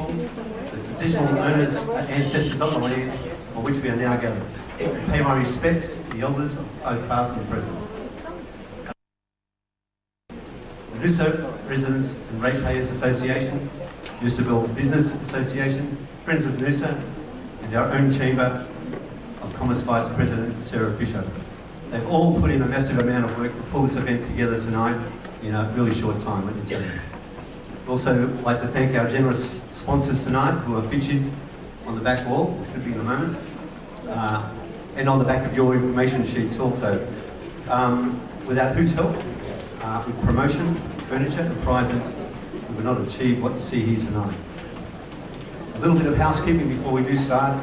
people, the traditional owners, ancestors of the land on which we are now gathered. Pay my respects to the elders, both past and present. The Noosa Residents and Ratepayers Association, Noosaville Business Association, Friends of Noosa, and our own Chamber of Commerce Vice President Sarah Fisher. They've all put in a massive amount of work to pull this event together tonight in a really short time, let me tell you. I'd also like to thank our generous sponsors tonight who are featured on the back wall, which should be in a moment, and on the back of your information sheets also. Without whose help, with promotion, furniture and prizes, we would not achieve what you see here tonight. A little bit of housekeeping before we do start.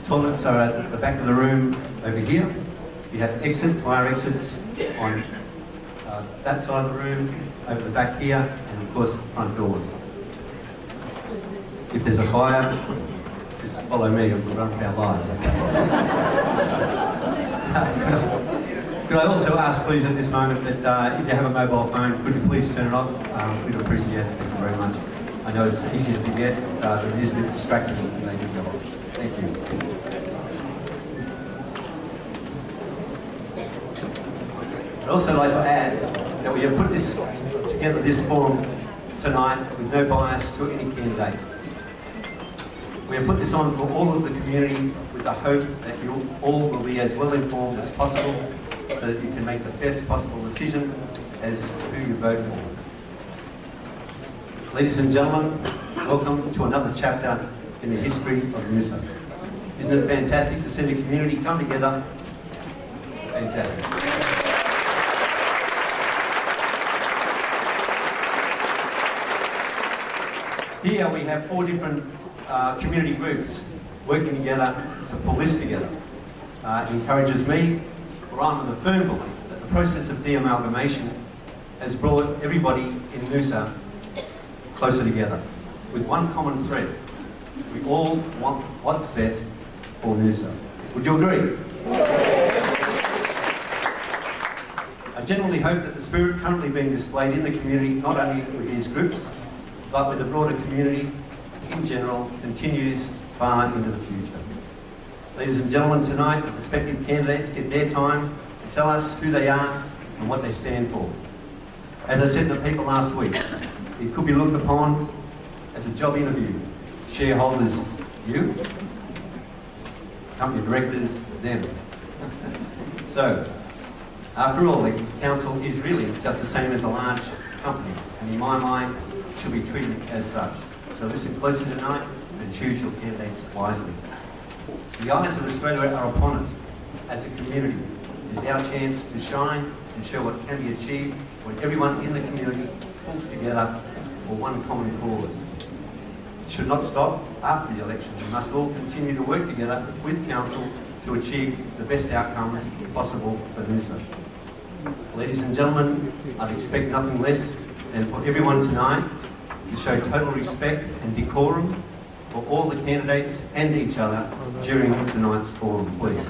Toilets are at the back of the room over here. We have fire exits on that side of the room, over the back here, and of course the front doors. If there's a fire, just follow me and we'll run for our lives. Could I also ask please at this moment that if you have a mobile phone, could you please turn it off? We'd appreciate it, thank you very much. I know it's easy to forget, but it is a bit distracting when they do go off. Thank you. I'd also like to add that we have put together this forum tonight with no bias to any candidate. We have put this on for all of the community with the hope that you all will be as well informed as possible so that you can make the best possible decision as who you vote for. Ladies and gentlemen, welcome to another chapter in the history of Noosa. Isn't it fantastic to see the community come together? Fantastic. Here we have 4 different community groups working together to pull this together. It encourages me, for I'm of the firm belief that the process of de-amalgamation has brought everybody in Noosa closer together with one common thread. We all want what's best for Noosa. Would you agree? I genuinely hope that the spirit currently being displayed in the community, not only with these groups, but with the broader community in general, continues far into the future. Ladies and gentlemen, tonight the prospective candidates get their time to tell us who they are and what they stand for. As I said to people last week, it could be looked upon as a job interview. Shareholders, you. Company directors, them. So, after all, the council is really just the same as a large company, and in my mind, should be treated as such. So listen closely tonight and choose your candidates wisely. The eyes of Australia are upon us as a community. It is our chance to shine and show what can be achieved when everyone in the community pulls together for one common cause. It should not stop after the election. We must all continue to work together with Council to achieve the best outcomes possible for Noosa. Ladies and gentlemen, I'd expect nothing less than for everyone tonight to show total respect and decorum for all the candidates and each other during tonight's forum, please.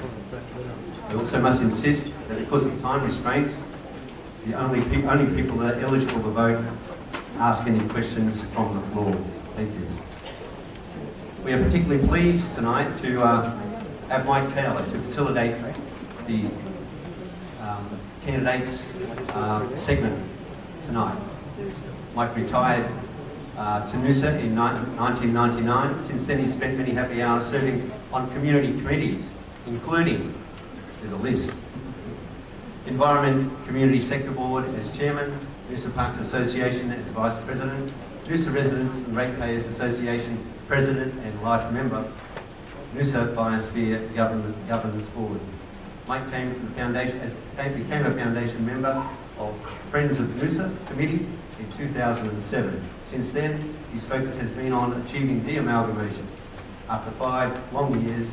I also must insist that because of time restraints, the only people that are eligible to vote ask any questions from the floor. Thank you. We are particularly pleased tonight to have Mike Taylor to facilitate the candidates segment tonight. Mike retired to Noosa in 1999. Since then, he spent many happy hours serving on community committees, including, there's a list, Environment Community Sector Board as Chairman, Noosa Parks Association as Vice President, Noosa Residents and Ratepayers Association President and Life Member, Noosa Biosphere Governance Board. Mike came to the foundation became a foundation member of Friends of Noosa Committee in 2007. Since then, his focus has been on achieving de-amalgamation. After 5 long years,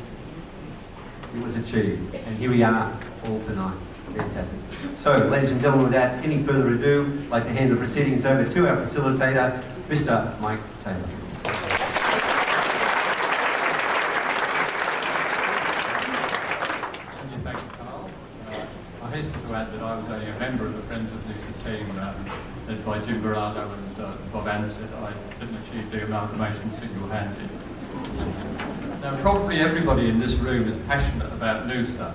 it was achieved, and here we are all tonight. Fantastic. So, ladies and gentlemen, without any further ado, I'd like to hand the proceedings over to our facilitator, Mr. Mike Taylor. Many thanks, Carl. I hasten to add that I was only a member of the Friends of Noosa team led by Jim Barado and Bob Ansett, I didn't achieve the amalgamation single-handed. Now, probably everybody in this room is passionate about Noosa,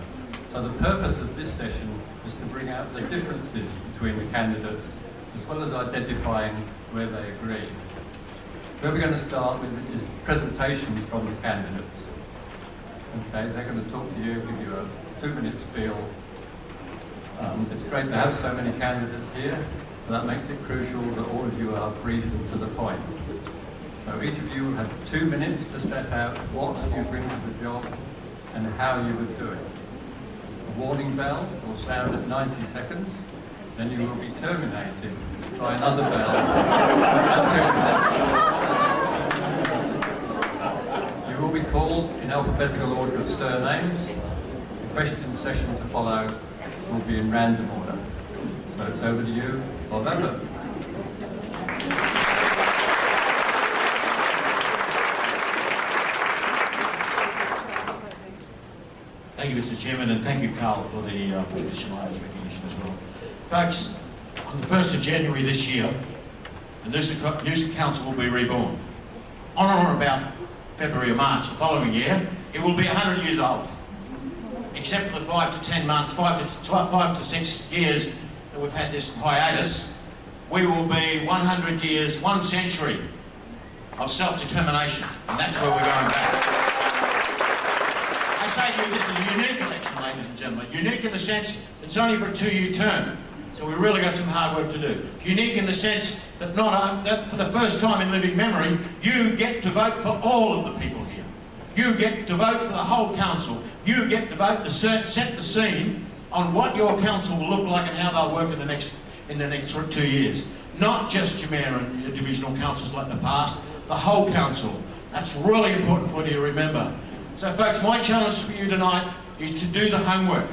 so the purpose of this session is to bring out the differences between the candidates, as well as identifying where they agree. Where we're going to start with is presentations from the candidates. Okay, they're going to talk to you, give you a 2-minute spiel. It's great to have so many candidates here, but that makes it crucial that all of you are brief and to the point. So each of you will have 2 minutes to set out what you bring to the job and how you would do it. A warning bell will sound at 90 seconds, then you will be terminated by another bell at 2 minutes. You will be called in alphabetical order of surnames. The question session to follow will be in random order. So it's over to you, Bob Ansett. Thank you, Mr. Chairman, and thank you, Carl, for the traditional owners recognition as well. Folks, on the 1st of January this year, the Noosa Council will be reborn. On or about February or March the following year, it will be 100 years old. Except for the 5 to 10 months, 5 to 6 years that we've had this hiatus, we will be 100 years, 1 century of self-determination, and that's where we're going back. I say to you, this is a unique election, ladies and gentlemen. Unique in the sense it's only for a 2-year term, so we've really got some hard work to do. Unique in the sense that that for the first time in living memory, you get to vote for all of the people here. You get to vote for the whole council. You get to vote to set the scene on what your council will look like and how they'll work in the next 2 years. Not just your mayor and your divisional councils like the past, the whole council. That's really important for you to remember. So folks, my challenge for you tonight is to do the homework.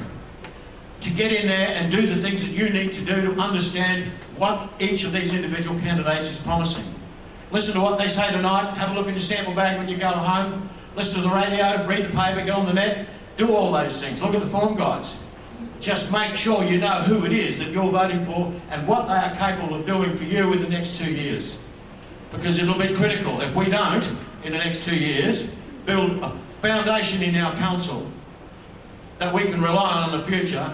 To get in there and do the things that you need to do to understand what each of these individual candidates is promising. Listen to what they say tonight, have a look in your sample bag when you go home, listen to the radio, read the paper, go on the net, do all those things, look at the form guides. Just make sure you know who it is that you're voting for and what they are capable of doing for you in the next 2 years. Because it'll be critical. If we don't, in the next 2 years, build a foundation in our council that we can rely on in the future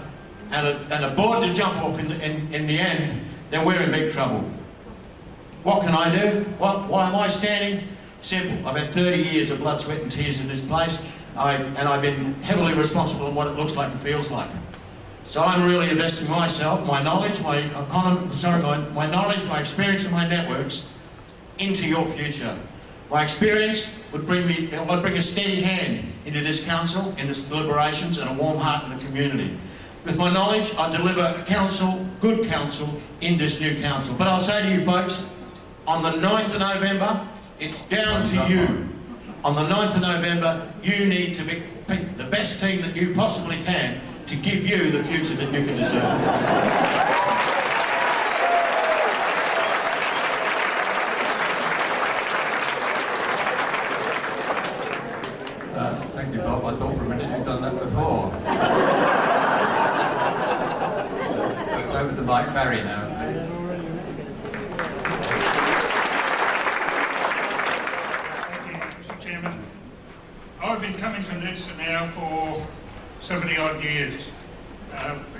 and a board to jump off in the end, then we're in big trouble. What can I do? Why am I standing? Simple. I've had 30 years of blood, sweat and tears in this place, and I've been heavily responsible for what it looks like and feels like. So I'm really investing myself, my knowledge, my knowledge, my experience and my networks into your future. My experience would bring a steady hand into this council, in its deliberations, and a warm heart in the community. With my knowledge, I deliver a council, good council, in this new council. But I'll say to you folks, on the 9th of November, it's down to you. On the 9th of November, you need to pick the best team that you possibly can to give you the future that you can deserve. Thank you, Bob. I thought for a minute you'd done that before. So it's over to Mike Barry now, please. Thank you, Mr. Chairman. I've been coming to Noosa now for 70-odd years,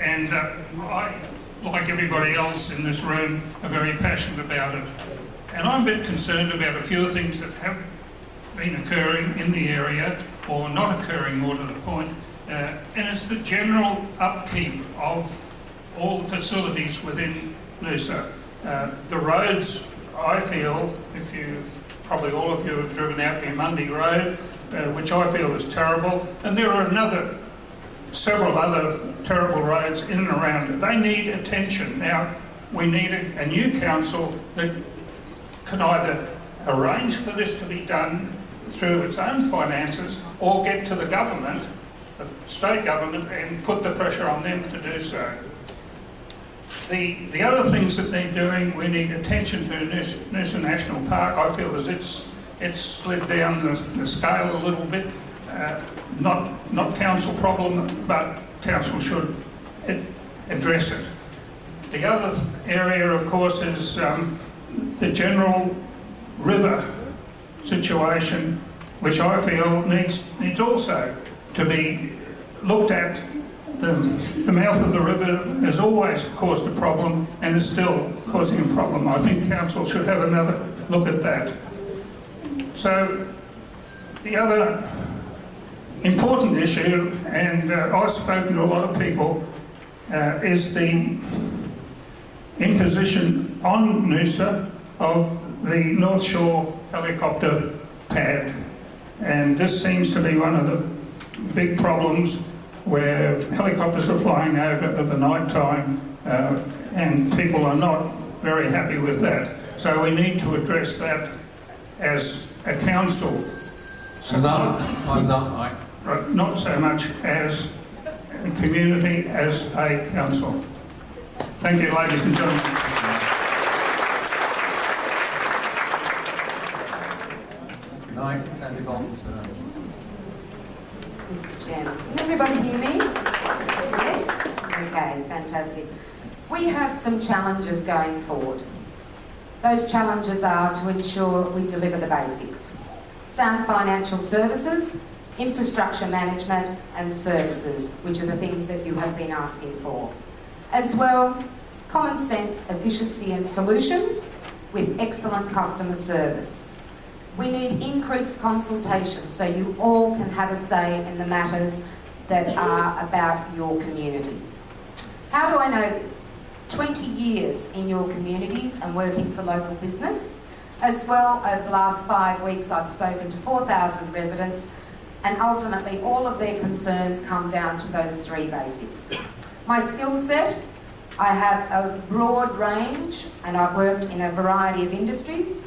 and I, like everybody else in this room, are very passionate about it. And I'm a bit concerned about a few things that have been occurring in the area, or not occurring more to the point, and it's the general upkeep of all the facilities within Noosa. The roads, I feel, probably all of you have driven out the Mundy Road, which I feel is terrible, and there are several other terrible roads in and around it. They need attention. Now, we need a new council that can either arrange for this to be done through its own finances or get to the government, the state government, and put the pressure on them to do so. The other things that they're doing, we need attention to Noosa National Park. I feel as it's slid down the scale a little bit. Not council problem, but council should address it. The other area, of course, is the general river situation, which I feel needs also to be looked at. The mouth of the river has always caused a problem and is still causing a problem. I think council should have another look at that. So the other important issue, and I've spoken to a lot of people, is the imposition on Noosa of the North Shore helicopter pad. And this seems to be one of the big problems where helicopters are flying over at the night time and people are not very happy with that. So we need to address that as a council. Time's up, Mike. Right, not so much as a community, as a council. Thank you, ladies and gentlemen. Mike, Sandy Bond. Mr. Chairman, can everybody hear me? Yes? Okay, fantastic. We have some challenges going forward. Those challenges are to ensure we deliver the basics. Sound financial services, infrastructure management and services, which are the things that you have been asking for. As well, common sense, efficiency and solutions with excellent customer service. We need increased consultation so you all can have a say in the matters that are about your communities. How do I know this? 20 years in your communities and working for local business. As well, over the last 5 weeks, I've spoken to 4,000 residents, and ultimately all of their concerns come down to those three basics. My skill set, I have a broad range, and I've worked in a variety of industries,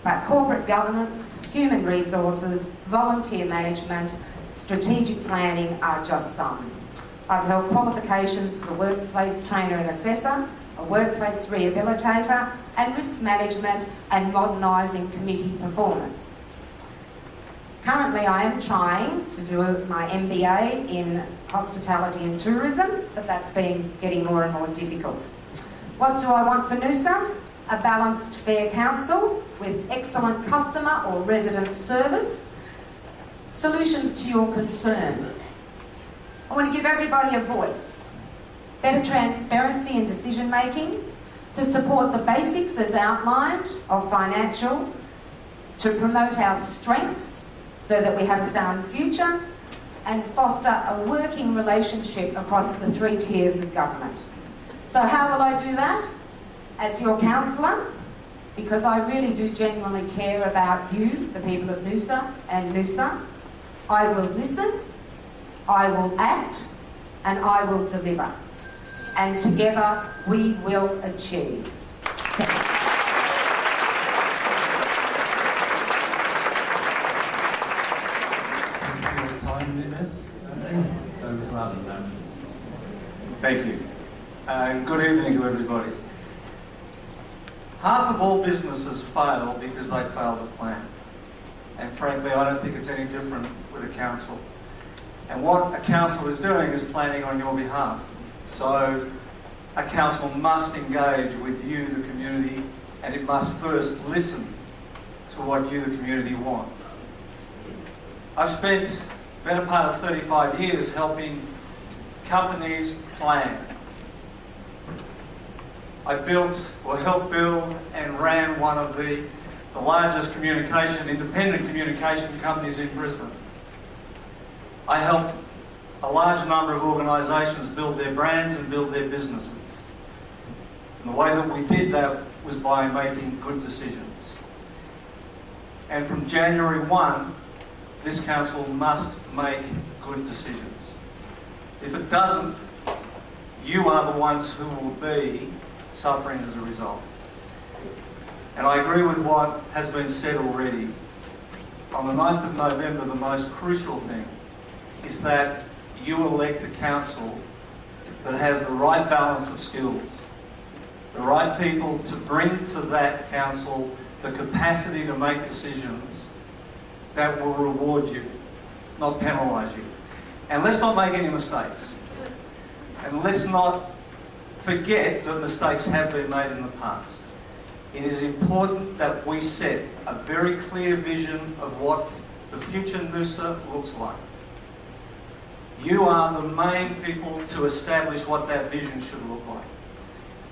but corporate governance, human resources, volunteer management, strategic planning are just some. I've held qualifications as a workplace trainer and assessor, a workplace rehabilitator, and risk management and modernising committee performance. Currently, I am trying to do my MBA in hospitality and tourism, but that's been getting more and more difficult. What do I want for Noosa? A balanced, fair council with excellent customer or resident service, solutions to your concerns. I want to give everybody a voice, better transparency in decision making, to support the basics as outlined of financial, to promote our strengths so that we have a sound future, and foster a working relationship across the three tiers of government. So how will I do that? As your councillor, because I really do genuinely care about you, the people of Noosa and Noosa. I will listen, I will act, and I will deliver. And together we will achieve. Thank you. Good evening to everybody. Half of all businesses fail because they fail to plan. And frankly, I don't think it's any different with a council. And what a council is doing is planning on your behalf. So a council must engage with you, the community, and it must first listen to what you, the community, want. I've spent the better part of 35 years helping companies plan. I helped build and ran one of the largest independent communication companies in Brisbane. I helped a large number of organisations build their brands and build their businesses. And the way that we did that was by making good decisions. And from January 1, this council must make good decisions. If it doesn't, you are the ones who will be suffering as a result. And I agree with what has been said already. On the 9th of November, the most crucial thing is that you elect a council that has the right balance of skills, the right people to bring to that council the capacity to make decisions that will reward you, not penalise you. And let's not make any mistakes. And let's not forget that mistakes have been made in the past. It is important that we set a very clear vision of what the future Noosa looks like. You are the main people to establish what that vision should look like.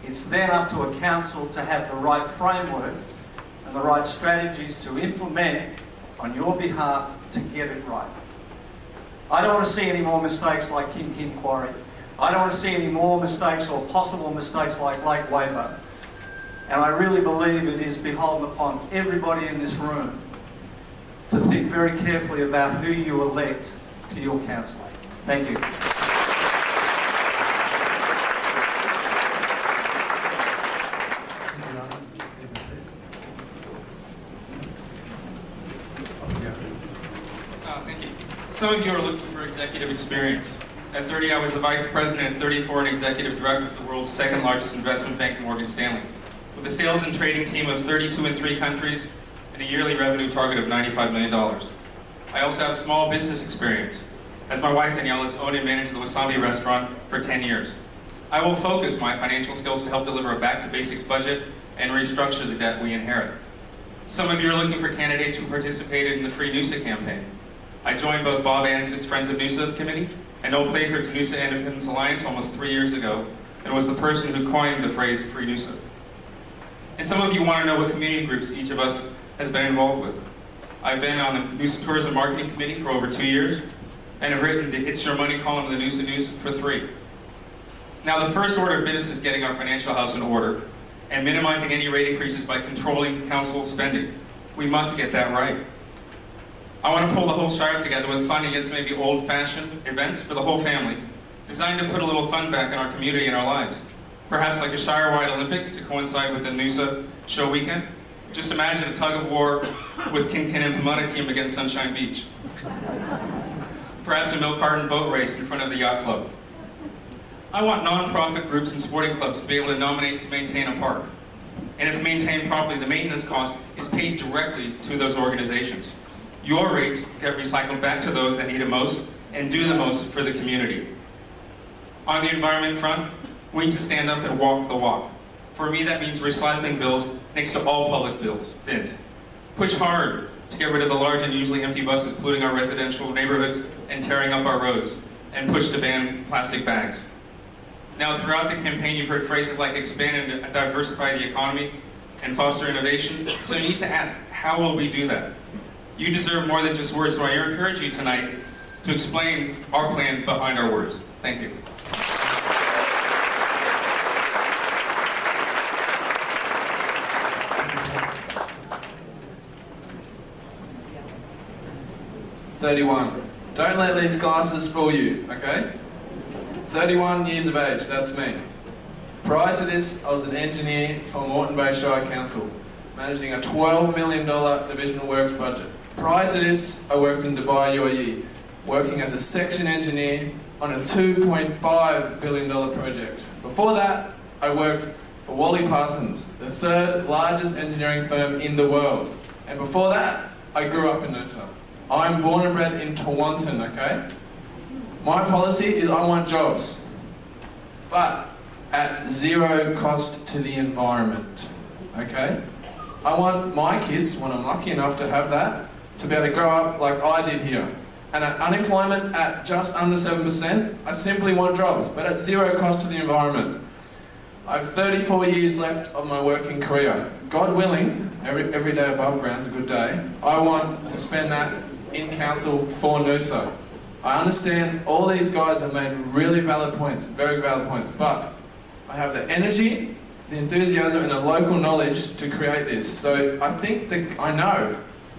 It's then up to a council to have the right framework and the right strategies to implement on your behalf to get it right. I don't want to see any more mistakes like King Quarry. I don't want to see any more mistakes or possible mistakes like Lake Waver. And I really believe it is beholden upon everybody in this room to think very carefully about who you elect to your council. Thank you. Thank you. Some of you are looking for executive experience. At 30, I was the vice president, at 34, an executive director of the world's second largest investment bank, Morgan Stanley, with a sales and trading team of 32 in 3 countries and a yearly revenue target of $95 million. I also have small business experience, as my wife Danielle has owned and managed the Wasabi restaurant for 10 years. I will focus my financial skills to help deliver a back-to-basics budget and restructure the debt we inherit. Some of you are looking for candidates who participated in the Free Noosa campaign. I joined both Bob Anson's Friends of Noosa committee and Noel Playford's Noosa Independence Alliance almost 3 years ago, and was the person who coined the phrase Free Noosa. And some of you want to know what community groups each of us has been involved with. I've been on the Noosa Tourism Marketing Committee for over 2 years, and have written the It's Your Money column of the Noosa News for 3. Now, the first order of business is getting our financial house in order and minimizing any rate increases by controlling council spending. We must get that right. I want to pull the whole Shire together with funding as maybe old-fashioned events for the whole family, designed to put a little fun back in our community and our lives. Perhaps like a Shire-wide Olympics to coincide with the Noosa show weekend. Just imagine a tug of war with Kin and Pomona team against Sunshine Beach. Perhaps a milk carton boat race in front of the yacht club. I want non-profit groups and sporting clubs to be able to nominate to maintain a park. And if maintained properly, the maintenance cost is paid directly to those organizations. Your rates get recycled back to those that need it most and do the most for the community. On the environment front, we need to stand up and walk the walk. For me, that means recycling bills next to all public bins. Push hard to get rid of the large and usually empty buses polluting our residential neighborhoods and tearing up our roads, and push to ban plastic bags. Now, throughout the campaign, you've heard phrases like expand and diversify the economy and foster innovation. So you need to ask, how will we do that? You deserve more than just words, so I encourage you tonight to explain our plan behind our words. Thank you. Don't let these glasses fool you, okay? 31 years of age, that's me. Prior to this, I was an engineer for Moreton Bay Shire Council, managing a $12 million divisional works budget. Prior to this, I worked in Dubai, UAE, working as a section engineer on a $2.5 billion project. Before that, I worked for Wally Parsons, the 3rd largest engineering firm in the world. And before that, I grew up in Noosa. I'm born and bred in Tawantin, okay? My policy is I want jobs, but at zero cost to the environment, okay? I want my kids, when I'm lucky enough to have that, to be able to grow up like I did here. And at unemployment at just under 7%, I simply want jobs, but at zero cost to the environment. I have 34 years left of my working career. God willing, every day above ground's a good day, I want to spend that in council for Noosa. I understand all these guys have made really valid points, very valid points, but I have the energy, the enthusiasm and the local knowledge to create this. So I think that I know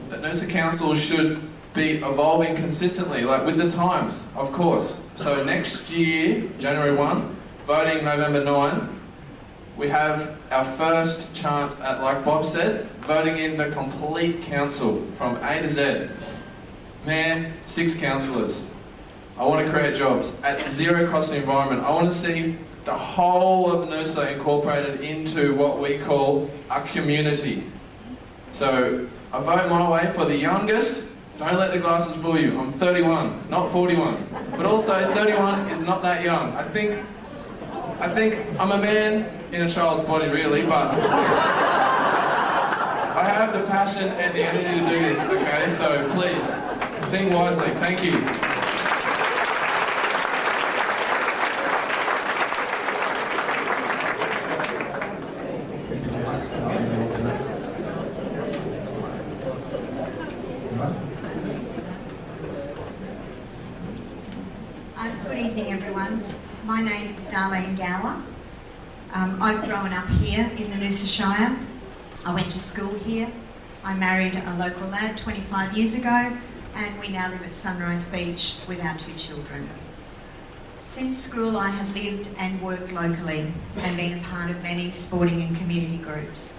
that Noosa Council should be evolving consistently, like with the times, of course. So next year, January 1, voting November 9, we have our first chance at, like Bob said, voting in the complete council from A to Z. Mayor, 6 councillors. I want to create jobs at zero cost to the environment. I want to see the whole of Noosa incorporated into what we call a community. So I vote my way for the youngest. Don't let the glasses fool you. I'm 31, not 41. But also 31 is not that young. I think I think I'm a man in a child's body, really, but I have the passion and the energy to do this, okay? So please, think wisely. Thank you. Good evening, everyone. My name is Darlene Gower. I've grown up here in the Noosa Shire. I went to school here. I married a local lad 25 years ago, and we now live at Sunrise Beach with our 2 children. Since school, I have lived and worked locally and been a part of many sporting and community groups.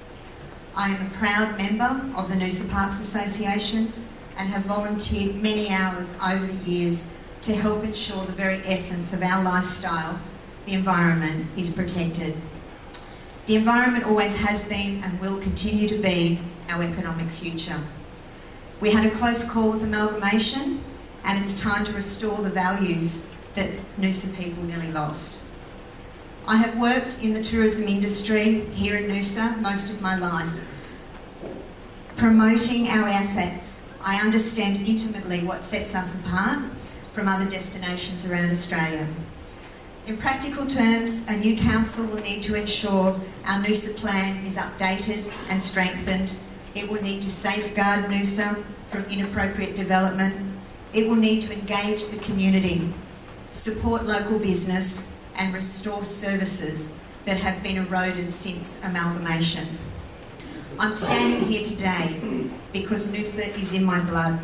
I am a proud member of the Noosa Parks Association and have volunteered many hours over the years to help ensure the very essence of our lifestyle, the environment, is protected. The environment always has been and will continue to be our economic future. We had a close call with amalgamation, and it's time to restore the values that Noosa people nearly lost. I have worked in the tourism industry here in Noosa most of my life, promoting our assets. I understand intimately what sets us apart from other destinations around Australia. In practical terms, a new council will need to ensure our Noosa plan is updated and strengthened. It will need to safeguard Noosa from inappropriate development. It will need to engage the community, support local business, and restore services that have been eroded since amalgamation. I'm standing here today because Noosa is in my blood.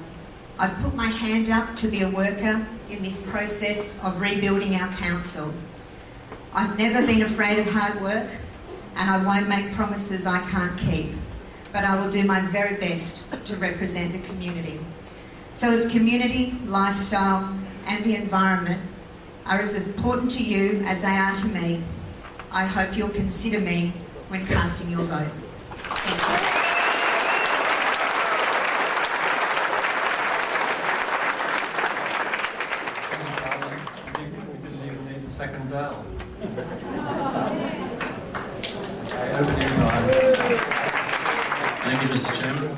I've put my hand up to be a worker in this process of rebuilding our council. I've never been afraid of hard work, and I won't make promises I can't keep, but I will do my very best to represent the community. So if community, lifestyle, and the environment are as important to you as they are to me, I hope you'll consider me when casting your vote. Thank you. Second bell. Okay, over to you, Ryan. Thank you, Mr. Chairman.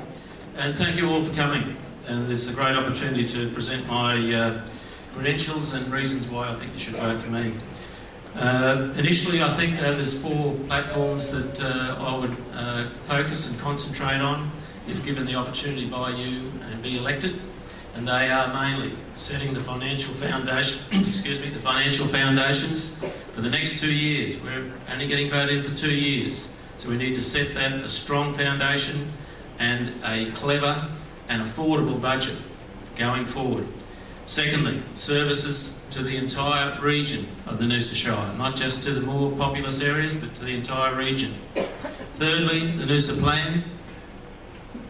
And thank you all for coming. And this is a great opportunity to present my credentials and reasons why I think you should vote for me. Initially, I think there's 4 platforms that I would focus and concentrate on if given the opportunity by you and be elected. And they are mainly setting the financial foundation, the financial foundations for the next 2 years. We're only getting voted for 2 years. So we need to set that a strong foundation and a clever and affordable budget going forward. Secondly, services to the entire region of the Noosa Shire, not just to the more populous areas, but to the entire region. Thirdly, the Noosa plan,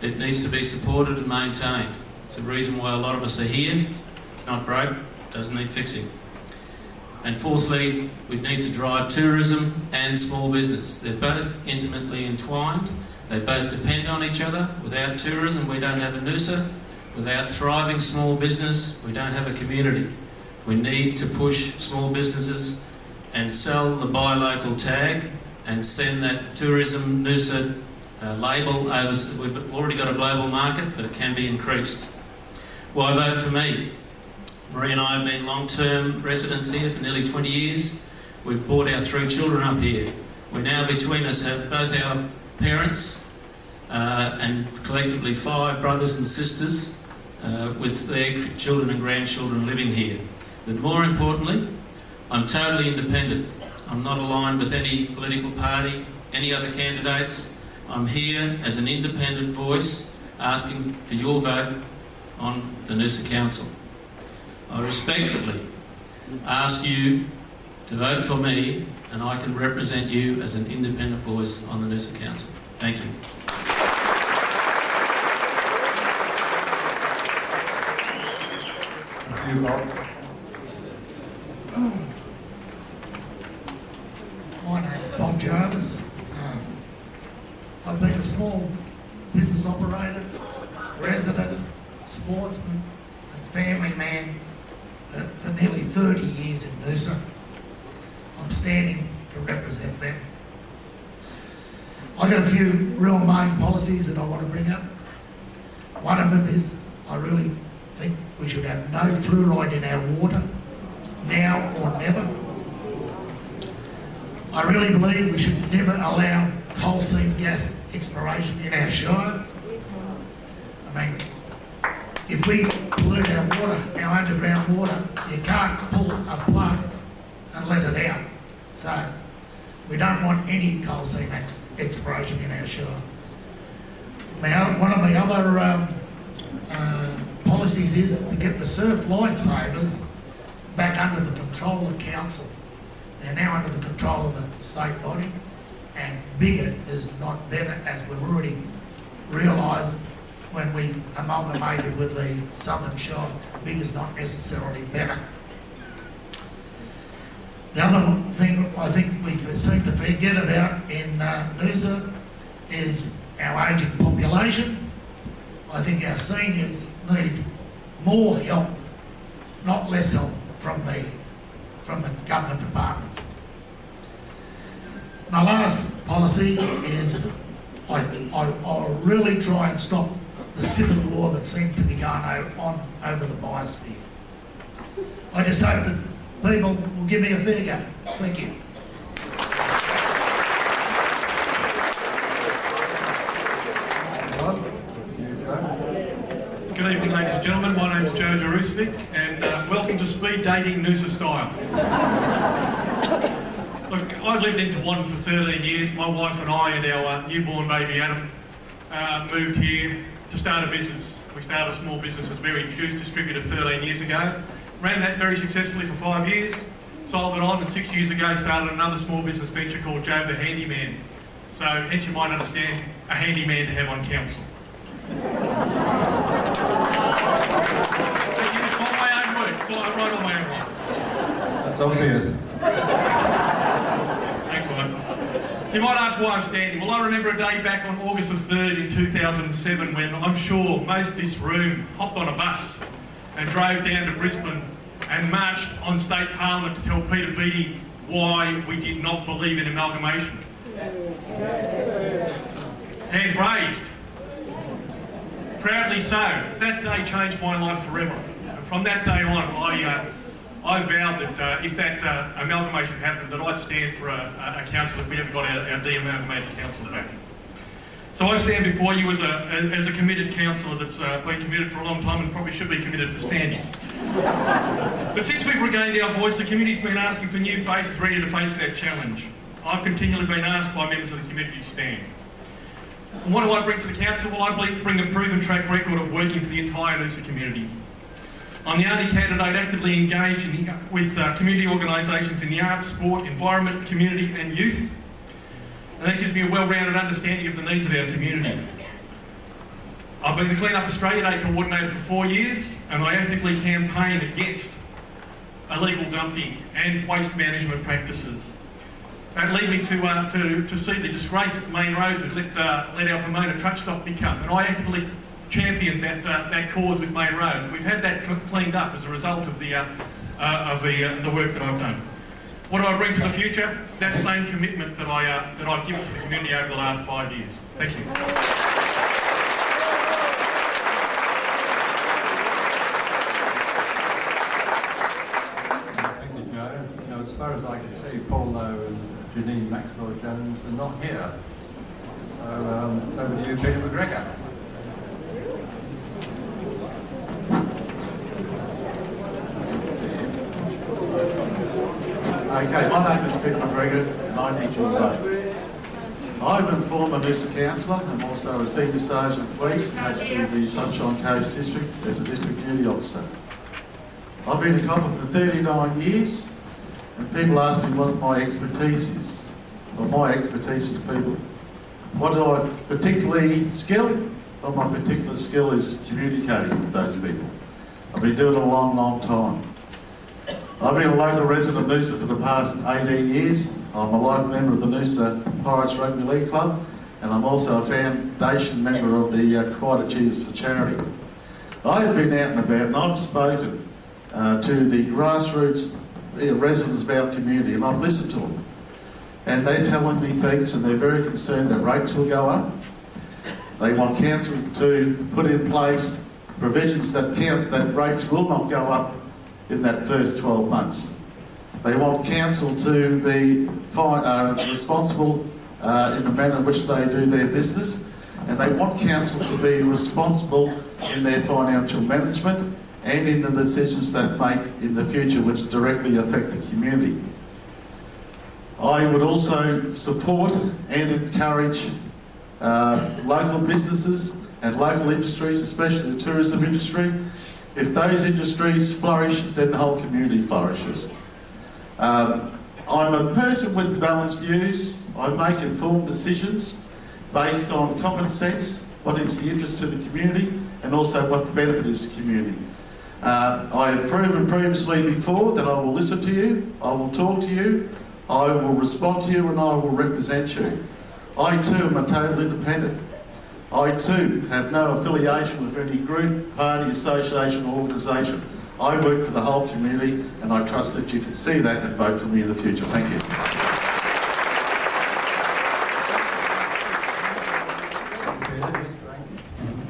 it needs to be supported and maintained. It's the reason why a lot of us are here. It's not broke, doesn't need fixing. And fourthly, we need to drive tourism and small business. They're both intimately entwined. They both depend on each other. Without tourism, we don't have a Noosa. Without thriving small business, we don't have a community. We need to push small businesses and sell the buy local tag and send that tourism Noosa label over. We've already got a global market, but it can be increased. Why vote for me? Marie and I have been long-term residents here for nearly 20 years. We've brought our 3 children up here. We now between us have both our parents and collectively 5 brothers and sisters with their children and grandchildren living here. But more importantly, I'm totally independent. I'm not aligned with any political party, any other candidates. I'm here as an independent voice asking for your vote on the Noosa Council. I respectfully ask you to vote for me, and I can represent you as an independent voice on the Noosa Council. Thank you. Thank you, Bob. My name's Bob Jarvis. I've been a small business operator, resident, sportsman and family man for nearly 30 years in Noosa. I'm standing to represent them. I've got a few real main policies that I want to bring up. One of them is I really think we should have no fluoride in our water, now or never. I really believe we should never allow coal seam gas exploration in our shire. I mean, if we pollute our water, our underground water, you can't pull a plug and let it out. So we don't want any coal seam exploration in our shire. Now, one of the other policies is to get the surf lifesavers back under the control of council. They're now under the control of the state body, and bigger is not better, as we've already realised when we amalgamated with the Southern Shire. Big is not necessarily better. The other thing I think we seem to forget about in Noosa is our ageing population. I think our seniors need more help, not less help from the government departments. My last policy is I'll really try and stop the civil war that seems to be going on over the biosphere. I just hope that people will give me a fair go. Thank you. Good evening, ladies and gentlemen. My name's Joe Jarusovic, and welcome to Speed Dating Noosa Style. Look, I've lived in Toowong for 13 years. My wife and I and our newborn baby Adam moved here to start a business. We started a small business as Berry Juice Distributor 13 years ago. Ran that very successfully for 5 years, sold it on, and 6 years ago started another small business venture called Joe the Handyman. So, hence you might understand, a handyman to have on council. It's all my own work, it's all right on my own work. That's obvious. Thanks, mate. You might ask why I'm standing. Well, I remember a day back on August the 3rd in 2007 when I'm sure most of this room hopped on a bus and drove down to Brisbane and marched on State Parliament to tell Peter Beattie why we did not believe in amalgamation. Hands raised. Proudly so. That day changed my life forever. From that day on, I vowed that if that amalgamation happened, that I'd stand for a council if we ever got our de-amalgamated council back. So I stand before you as a committed councillor that's been committed for a long time and probably should be committed for standing. But since we've regained our voice, the community's been asking for new faces ready to face that challenge. I've continually been asked by members of the community to stand. And what do I bring to the council? Well, I bring a proven track record of working for the entire Noosa community. I'm the only candidate actively engaged with community organisations in the arts, sport, environment, community and youth. And that gives me a well-rounded understanding of the needs of our community. I've been the Clean Up Australia Day coordinator for 4 years, and I actively campaign against illegal dumping and waste management practices. That led me to see the disgrace at main roads that let our promoter truck stop become, and I actively championed that cause with main roads. We've had that cleaned up as a result of the work that I've done. What do I bring to the future? That same commitment that I've given to the community over the last 5 years. Thank you. Thank you, Joe. You know, as far as I can see, Paul Lowe and Janine Maxwell-Jones are not here. So it's over to you, Peter McGregor. Okay, my name is Peter McGregor and I need your vote. I'm a former Noosa councillor. I'm also a senior sergeant of police attached to the Sunshine Coast District as a district duty officer. I've been a copper for 39 years and people ask me what my expertise is. Well, my expertise is people. What do I particularly skill? Well, my particular skill is communicating with those people. I've been doing it a long, long time. I've been a local resident of Noosa for the past 18 years. I'm a life member of the Noosa Pirates Rugby League Club and I'm also a foundation member of the Quiet Achievers for Charity. I have been out and about and I've spoken to the grassroots residents of our community and I've listened to them. and they're telling me things, and they're very concerned that rates will go up. They want council to put in place provisions that rates will not go up in that first 12 months. They want council to be responsible in the manner in which they do their business, and they want council to be responsible in their financial management and in the decisions that make in the future which directly affect the community. I would also support and encourage local businesses and local industries, especially the tourism industry. If those industries flourish, then the whole community flourishes. I'm a person with balanced views. I make informed decisions based on common sense, what is the interest of the community, and also what the benefit is to the community. I have proven previously before that I will listen to you, I will talk to you, I will respond to you, and I will represent you. I too am a total independent. I too have no affiliation with any group, party, association or organisation. I work for the whole community, and I trust that you can see that and vote for me in the future. Thank you.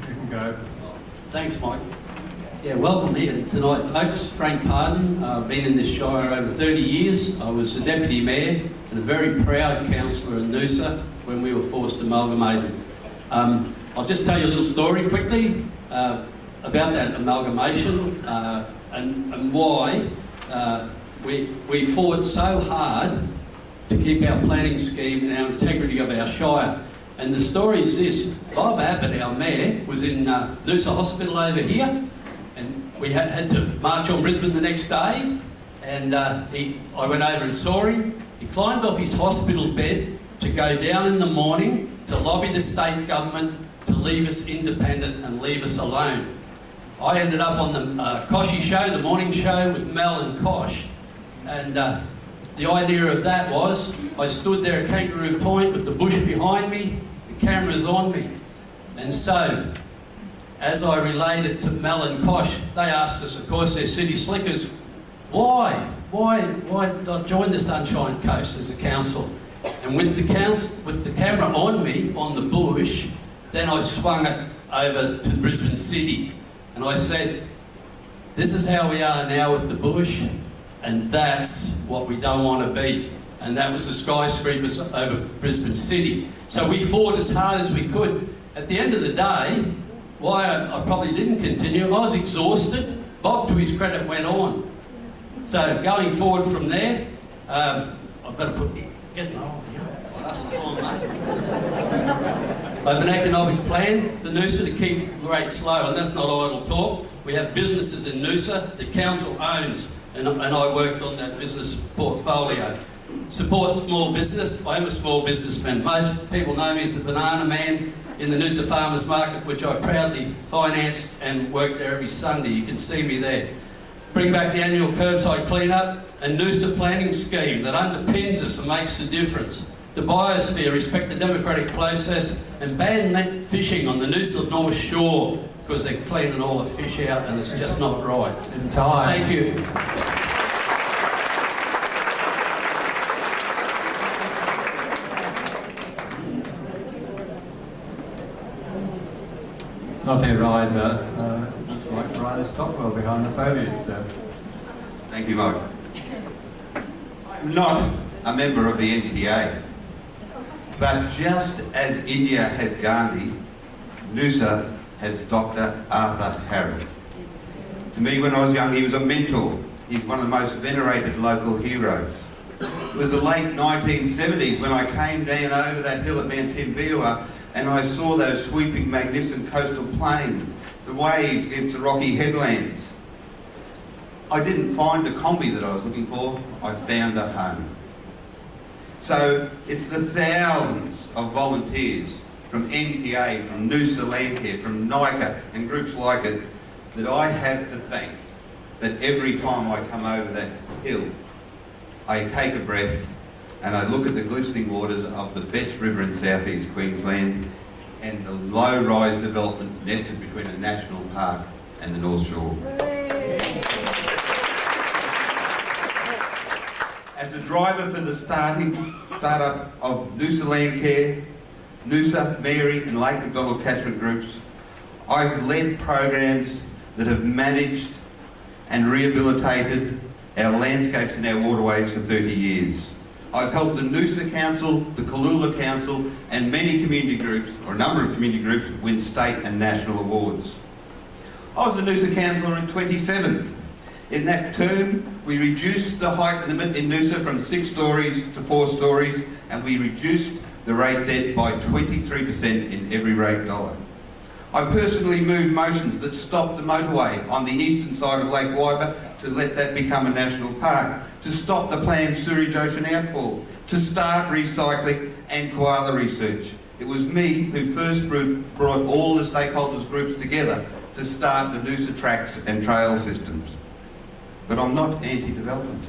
You can go. Thanks, Mike. Yeah, welcome here tonight, folks. Frank Pardon. I've been in this shire over 30 years. I was the Deputy Mayor and a very proud councillor in Noosa when we were forced amalgamated. I'll just tell you a little story quickly about that amalgamation and why we fought so hard to keep our planning scheme and our integrity of our shire. And the story is this: Bob Abbott, our mayor, was in Noosa Hospital over here, and we had to march on Brisbane the next day, and I went over and saw him. He climbed off his hospital bed to go down in the morning to lobby the state government to leave us independent and leave us alone. I ended up on the Koshy show, the morning show with Mel and Kosh, and the idea of that was I stood there at Kangaroo Point with the bush behind me, the cameras on me, and so as I relayed it to Mel and Kosh, they asked us, of course, they're city slickers, why not join the Sunshine Coast as a council? And with the camera on me, on the bush, then I swung it over to Brisbane City. And I said, this is how we are now with the bush, and that's what we don't want to be. And that was the skyscrapers over Brisbane City. So we fought as hard as we could. At the end of the day, why I probably didn't continue, I was exhausted. Bob, to his credit, went on. So going forward from there, I've got to getting old here. Last time, mate. I have an economic plan for Noosa to keep the rates low, and that's not idle talk. We have businesses in Noosa the council owns, and I worked on that business portfolio. Support small business. I am a small businessman. Most people know me as the banana man in the Noosa Farmers Market, which I proudly financed and work there every Sunday. You can see me there. Bring back the annual curbside clean-up and Noosa planning scheme that underpins us and makes the difference. The biosphere, respect the democratic process, and ban net fishing on the Noosa North Shore because they're cleaning all the fish out and it's just not right. It's time. Thank you. Not here either. Looks like Brian Stockwell behind the foliage there. Thank you, Mike. I'm not a member of the NPA, but just as India has Gandhi, Noosa has Dr. Arthur Harrod. To me, when I was young, he was a mentor. He's one of the most venerated local heroes. It was the late 1970s when I came down over that hill at Mount Timbiwa and I saw those sweeping, magnificent coastal plains, the waves against the rocky headlands. I didn't find the combi that I was looking for, I found a home. So it's the thousands of volunteers from NPA, from Noosa Landcare, from NICA and groups like it that I have to thank, that every time I come over that hill, I take a breath and I look at the glistening waters of the best river in southeast Queensland and the low-rise development nested between a national park and the North Shore. As a driver for the starting start-up of Noosa Landcare, Noosa, Mary and Lake McDonald catchment groups. I've led programs that have managed and rehabilitated our landscapes and our waterways for 30 years. I've helped the Noosa Council, the Kalula Council and many community groups, or a number of community groups, win state and national awards. I was a Noosa councillor in 27. In that term, we reduced the height limit in Noosa from 6 stories to 4 stories, and we reduced the rate debt by 23% in every rate dollar. I personally moved motions that stopped the motorway on the eastern side of Lake Waiba to let that become a national park, to stop the planned sewage ocean outfall, to start recycling and koala research. It was me who first brought all the stakeholders groups together to start the Noosa tracks and trail systems. But I'm not anti-development.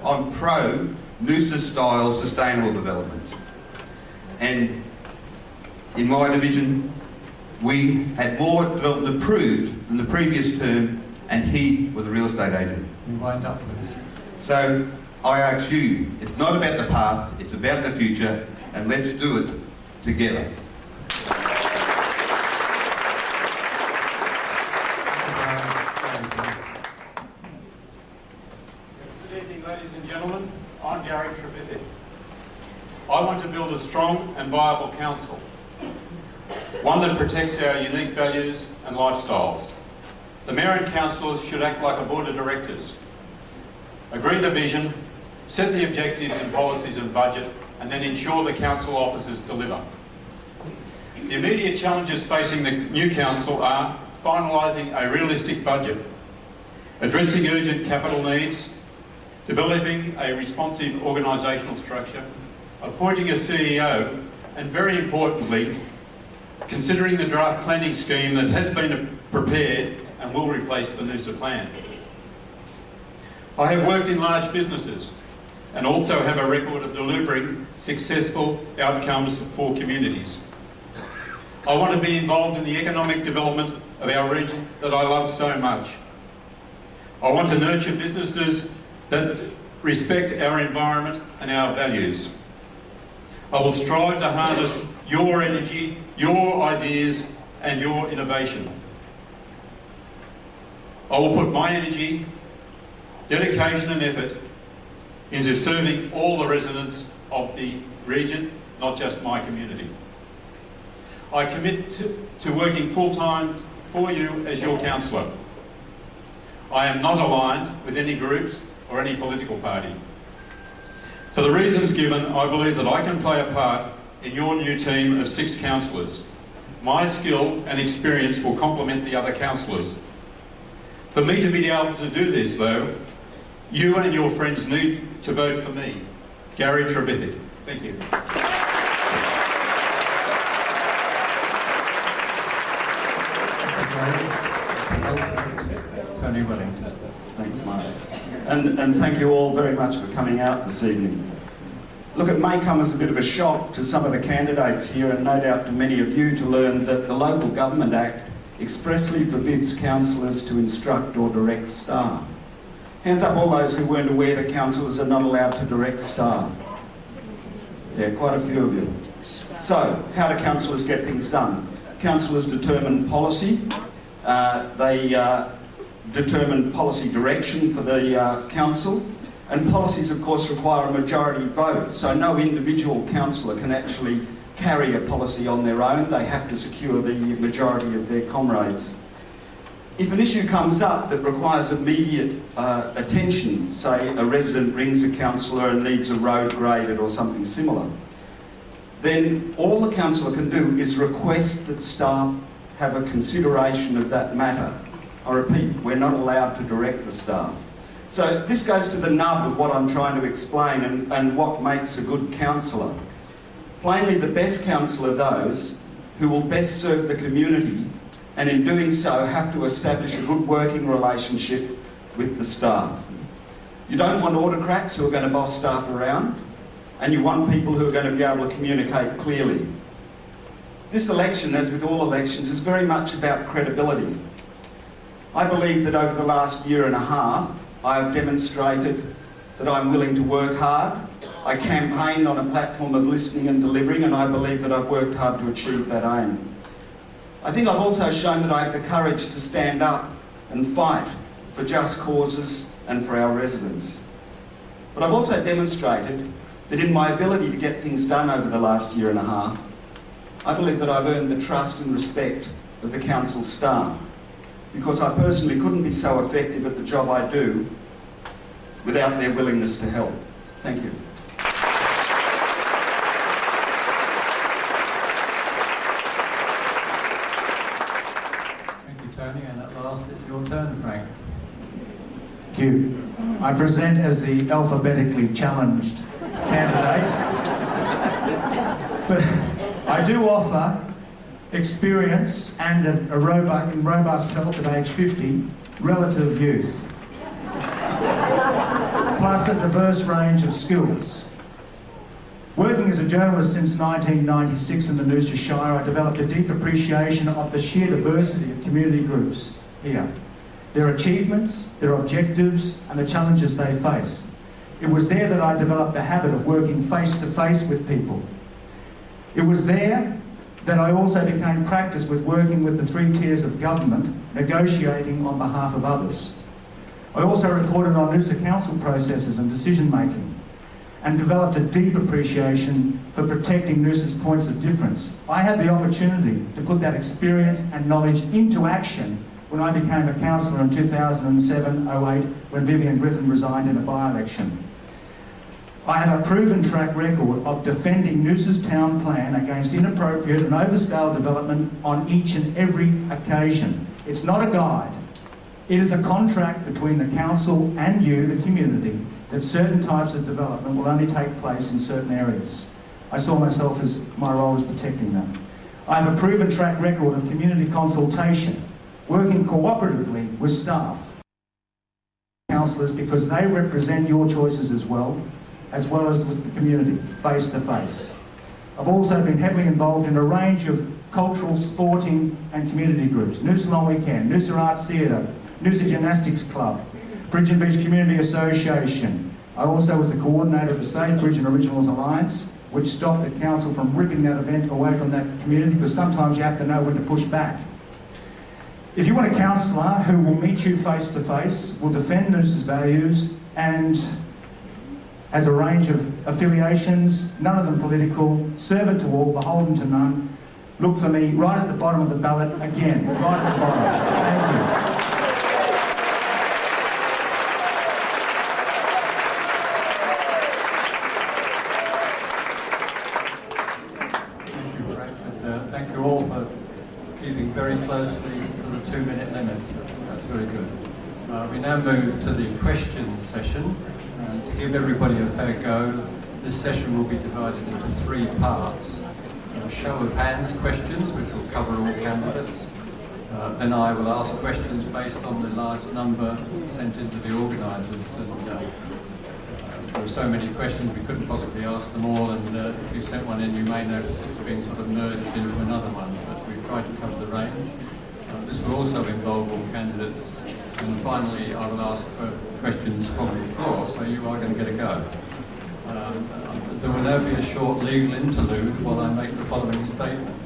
I'm pro Noosa-style sustainable development. And in my division, we had more development approved than the previous term, and he was a real estate agent. You wind up with it. So I ask you, it's not about the past, it's about the future, and let's do it together. Good evening, ladies and gentlemen. I'm Gary Trevithick. I want to build a strong and viable council, one that protects our unique values and lifestyles. The Mayor and councillors should act like a board of directors, agree the vision, set the objectives and policies and budget, and then ensure the council officers deliver. The immediate challenges facing the new council are finalising a realistic budget, addressing urgent capital needs, developing a responsive organisational structure, appointing a CEO, and very importantly, considering the draft planning scheme that has been prepared and will replace the Noosa plan. I have worked in large businesses and also have a record of delivering successful outcomes for communities. I want to be involved in the economic development of our region that I love so much. I want to nurture businesses that respect our environment and our values. I will strive to harness your energy, your ideas and your innovation. I will put my energy, dedication and effort into serving all the residents of the region, not just my community. I commit to working full-time for you as your councillor. I am not aligned with any groups or any political party. For the reasons given, I believe that I can play a part in your new team of 6 councillors. My skill and experience will complement the other councillors. For me to be able to do this, though, you and your friends need to vote for me, Gary Trevithick. Thank you. Tony Wellington. Thanks, Mark. And thank you all very much for coming out this evening. Look, it may come as a bit of a shock to some of the candidates here, and no doubt to many of you, to learn that the Local Government Act expressly forbids councillors to instruct or direct staff. Hands up all those who weren't aware that councillors are not allowed to direct staff. Yeah, quite a few of you. So, how do councillors get things done? Councillors determine policy. They determine policy direction for the council. And policies, of course, require a majority vote. So no individual councillor can actually carry a policy on their own. They have to secure the majority of their comrades. If an issue comes up that requires immediate attention, say a resident rings a councillor and needs a road graded or something similar, then all the councillor can do is request that staff have a consideration of that matter. I repeat, we're not allowed to direct the staff. So this goes to the nub of what I'm trying to explain and what makes a good councillor. Plainly, the best councillor are those who will best serve the community, and in doing so have to establish a good working relationship with the staff. You don't want autocrats who are going to boss staff around, and you want people who are going to be able to communicate clearly. This election, as with all elections, is very much about credibility. I believe that over the last year and a half, I have demonstrated that I'm willing to work hard, I campaigned on a platform of listening and delivering, and I believe that I've worked hard to achieve that aim. I think I've also shown that I have the courage to stand up and fight for just causes and for our residents. But I've also demonstrated that in my ability to get things done over the last year and a half, I believe that I've earned the trust and respect of the council staff, because I personally couldn't be so effective at the job I do without their willingness to help. Thank you. Thank you, Tony. And at last, it's your turn, Frank. Thank you. I present as the alphabetically challenged candidate, but I do offer experience and a robust health at age 50, relative youth, plus a diverse range of skills. Working as a journalist since 1996 in the Noosa Shire, I developed a deep appreciation of the sheer diversity of community groups here, their achievements, their objectives, and the challenges they face. It was there that I developed the habit of working face to face with people. It was there that I also became practiced with working with the 3 tiers of government, negotiating on behalf of others. I also reported on Noosa Council processes and decision making, and developed a deep appreciation for protecting Noosa's points of difference. I had the opportunity to put that experience and knowledge into action when I became a councillor in 2007-08, when Vivian Griffin resigned in a by-election. I have a proven track record of defending Noosa's town plan against inappropriate and overscale development on each and every occasion. It's not a guide. It is a contract between the council and you, the community, that certain types of development will only take place in certain areas. I saw myself as my role as protecting them. I have a proven track record of community consultation, working cooperatively with staff, councillors, because they represent your choices as well as with the community, face to face. I've also been heavily involved in a range of cultural, sporting and community groups. Noosa Long Weekend, Noosa Arts Theatre, Noosa Gymnastics Club, Bridge and Beach Community Association. I also was the coordinator of the Safe Bridge and Originals Alliance, which stopped the council from ripping that event away from that community, because sometimes you have to know when to push back. If you want a councillor who will meet you face to face, will defend Noosa's values and has a range of affiliations, none of them political, servant to all, beholden to none, look for me right at the bottom of the ballot again, right at the bottom. Thank you. Thank you all for keeping very closely to the 2-minute limit. That's very good. We now move to the questions session. To give everybody a fair go, this session will be divided into 3 parts. A show of hands questions, which will cover all candidates. Then I will ask questions based on the large number sent into the organisers. And there were so many questions we couldn't possibly ask them all, and if you sent one in you may notice it's been sort of merged into another one, but we've tried to cover the range. This will also involve all candidates, and finally I will ask for questions from the floor, so you are going to get a go. There will now be a short legal interlude while I make the following statement.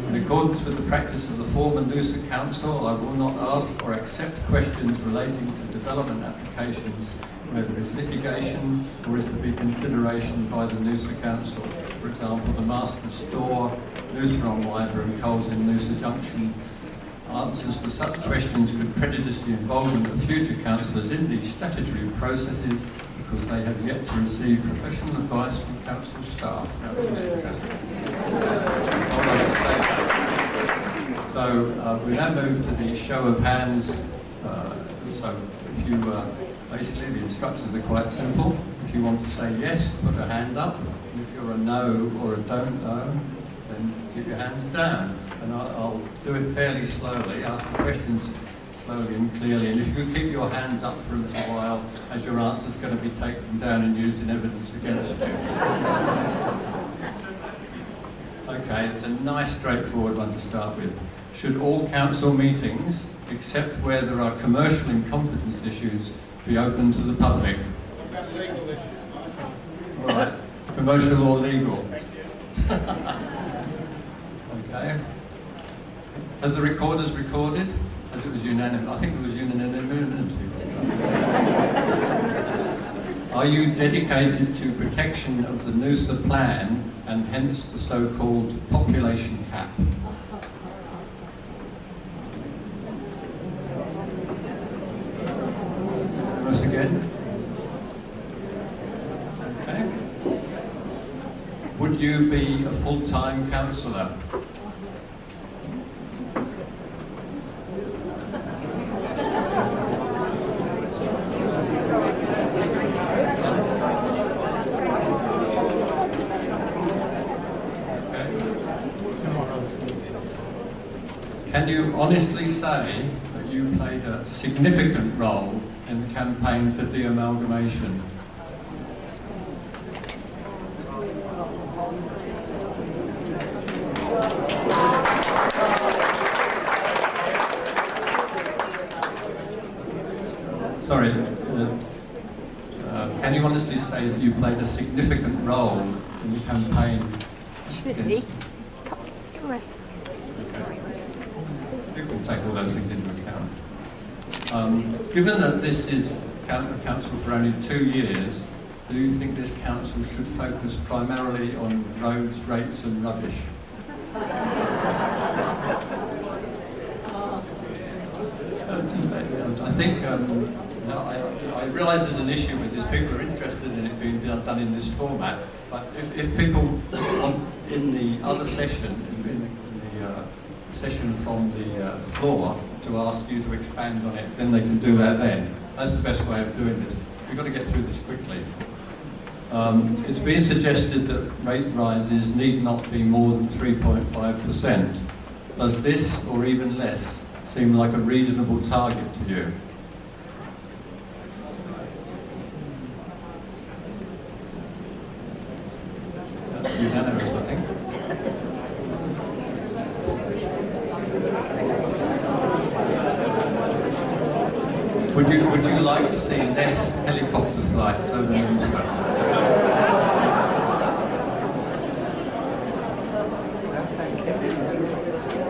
In accordance with the practice of the former Noosa Council, I will not ask or accept questions relating to development applications, whether it's litigation or is to be consideration by the Noosa Council. For example, the Master Store, Noosa on Wyber and Coles in Noosa Junction. Answers to such questions could prejudice the involvement of future councillors in these statutory processes because they have yet to receive professional advice from council staff. That would be interesting. So we now move to the show of hands. So if you basically the instructions are quite simple. If you want to say yes, put a hand up. And if you're a no or a don't know, then keep your hands down. And I'll do it fairly slowly, ask the questions slowly and clearly, and if you could keep your hands up for a little while, as your answer's going to be taken down and used in evidence against you. Okay, it's a nice straightforward one to start with. Should all council meetings, except where there are commercial and confidence issues, be open to the public? All All right. Commercial or legal? Okay. Has the recorders recorded? As it was unanimous. I think it was unanimity. Are you dedicated to protection of the Noosa plan and hence the so-called population cap? Once again. Okay. Would you be a full-time councillor? Can you honestly say that you played a significant role in the campaign for de-amalgamation? Sorry, can you honestly say that you played a significant role in the campaign? Excuse me. People take all those things into account. Given that this is council for only 2 years, do you think this council should focus primarily on roads, rates and rubbish? I think I realise there's an issue with this. People are interested in it being done in this format, but if people want in the other session, in the session from the floor, to ask you to expand on it, then they can do that then. That's the best way of doing this. We've got to get through this quickly. It's been suggested that rate rises need not be more than 3.5%. Does this, or even less, seem like a reasonable target to you? That's unanimous, I think. Would you like to see less helicopter flights over Noosa?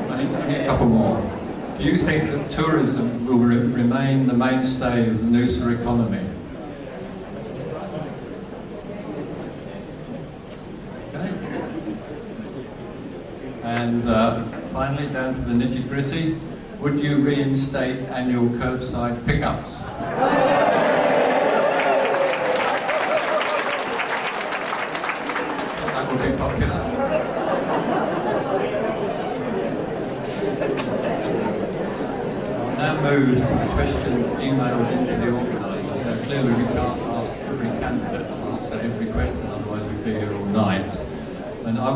I need a couple more. Do you think that tourism will remain the mainstay of the Noosa economy? Okay. And finally, down to the nitty-gritty. Would you reinstate annual curbside pickups? That would be popular. I'll now move to the questions emailed into the organisers. Now clearly we can't ask every candidate to answer every question, otherwise we'd be here all night. And I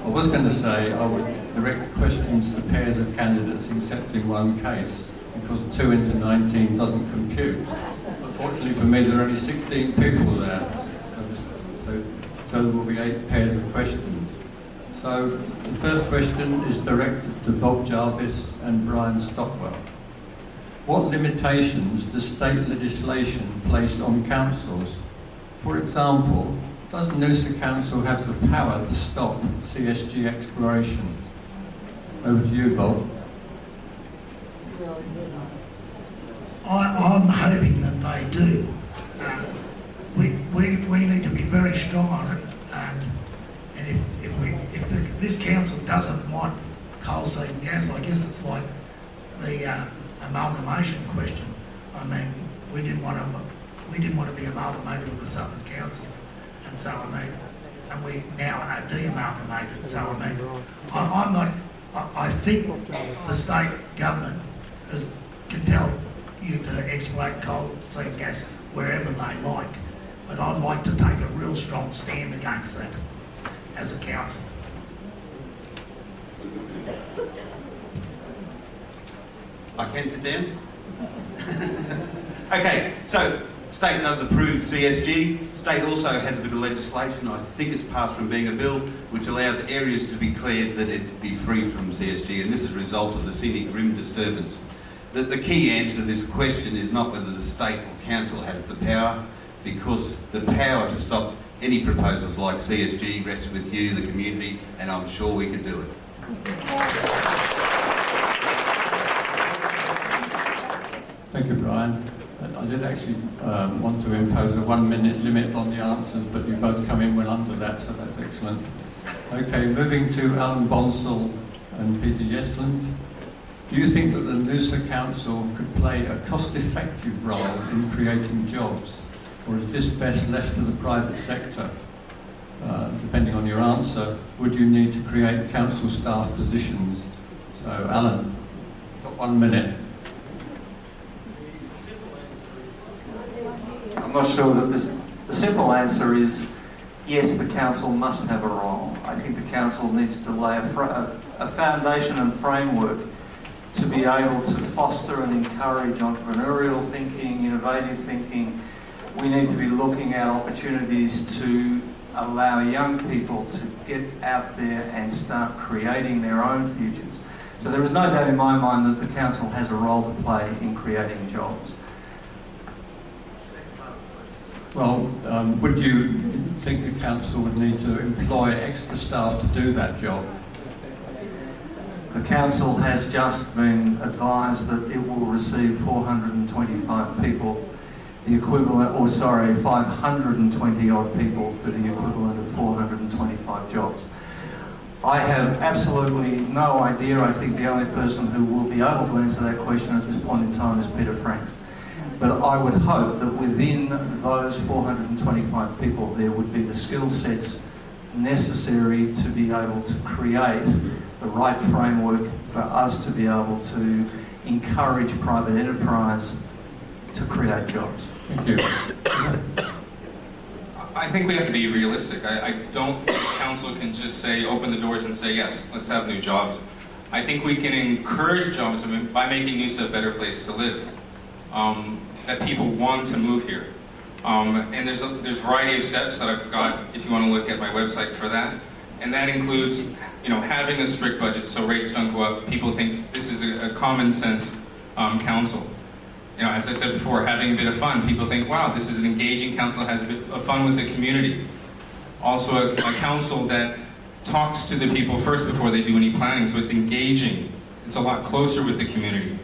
was going to say I would direct questions to pairs of candidates except in one case, because 2 into 19 doesn't compute. Unfortunately for me, there are only 16 people there, so there will be 8 pairs of questions. So the first question is directed to Bob Jarvis and Brian Stockwell. What limitations does state legislation place on councils? For example, does Noosa Council have the power to stop CSG exploration? Over to you, Bob. I'm hoping that they do. We need to be very strong on it, and if this council doesn't want coal seam gas, I guess it's like the amalgamation question. I mean, we didn't want to be amalgamated with the Southern Council, and so I mean, and we now are de-amalgamated. So I mean, I'm not. I think the state government can tell you to exploit coal seam gas wherever they like, but I'd like to take a real strong stand against that as a council. I can sit down. Okay, so state does approve CSG. State also has a bit of legislation, I think it's passed from being a bill, which allows areas to be cleared that it be free from CSG, and this is a result of the scenic rim disturbance. The key answer to this question is not whether the state or council has the power. because the power to stop any proposals like CSG rests with you, the community, and I'm sure we can do it. Thank you, Brian. I did actually want to impose a 1 minute limit on the answers, but you both come in well under that, so that's excellent. Okay, moving to Alan Bonsall and Peter Yesland. Do you think that the Noosa Council could play a cost-effective role in creating jobs, or is this best left to the private sector? Depending on your answer, would you need to create council staff positions? So, Alan, you've got 1 minute. I'm not sure that the simple answer is yes, the council must have a role. I think the council needs to lay a foundation and framework to be able to foster and encourage entrepreneurial thinking, innovative thinking. We need to be looking at opportunities to allow young people to get out there and start creating their own futures. So there is no doubt in my mind that the council has a role to play in creating jobs. Well, would you think the council would need to employ extra staff to do that job? The council has just been advised that it will receive 425 people, the equivalent, or sorry, 520 odd people for the equivalent of 425 jobs. I have absolutely no idea. I think the only person who will be able to answer that question at this point in time is Peter Franks. But I would hope that within those 425 people there would be the skill sets necessary to be able to create the right framework for us to be able to encourage private enterprise to create jobs. Thank you. I think we have to be realistic. I don't think the council can just say, open the doors and say, yes, let's have new jobs. I think we can encourage jobs by making Noosa a better place to live. That people want to move here. And there's a variety of steps that I've got, if you want to look at my website for that. And that includes, having a strict budget so rates don't go up. People think this is a common sense council. As I said before, having a bit of fun. People think, wow, this is an engaging council that has a bit of fun with the community. Also a council that talks to the people first before they do any planning, so it's engaging. It's a lot closer with the community,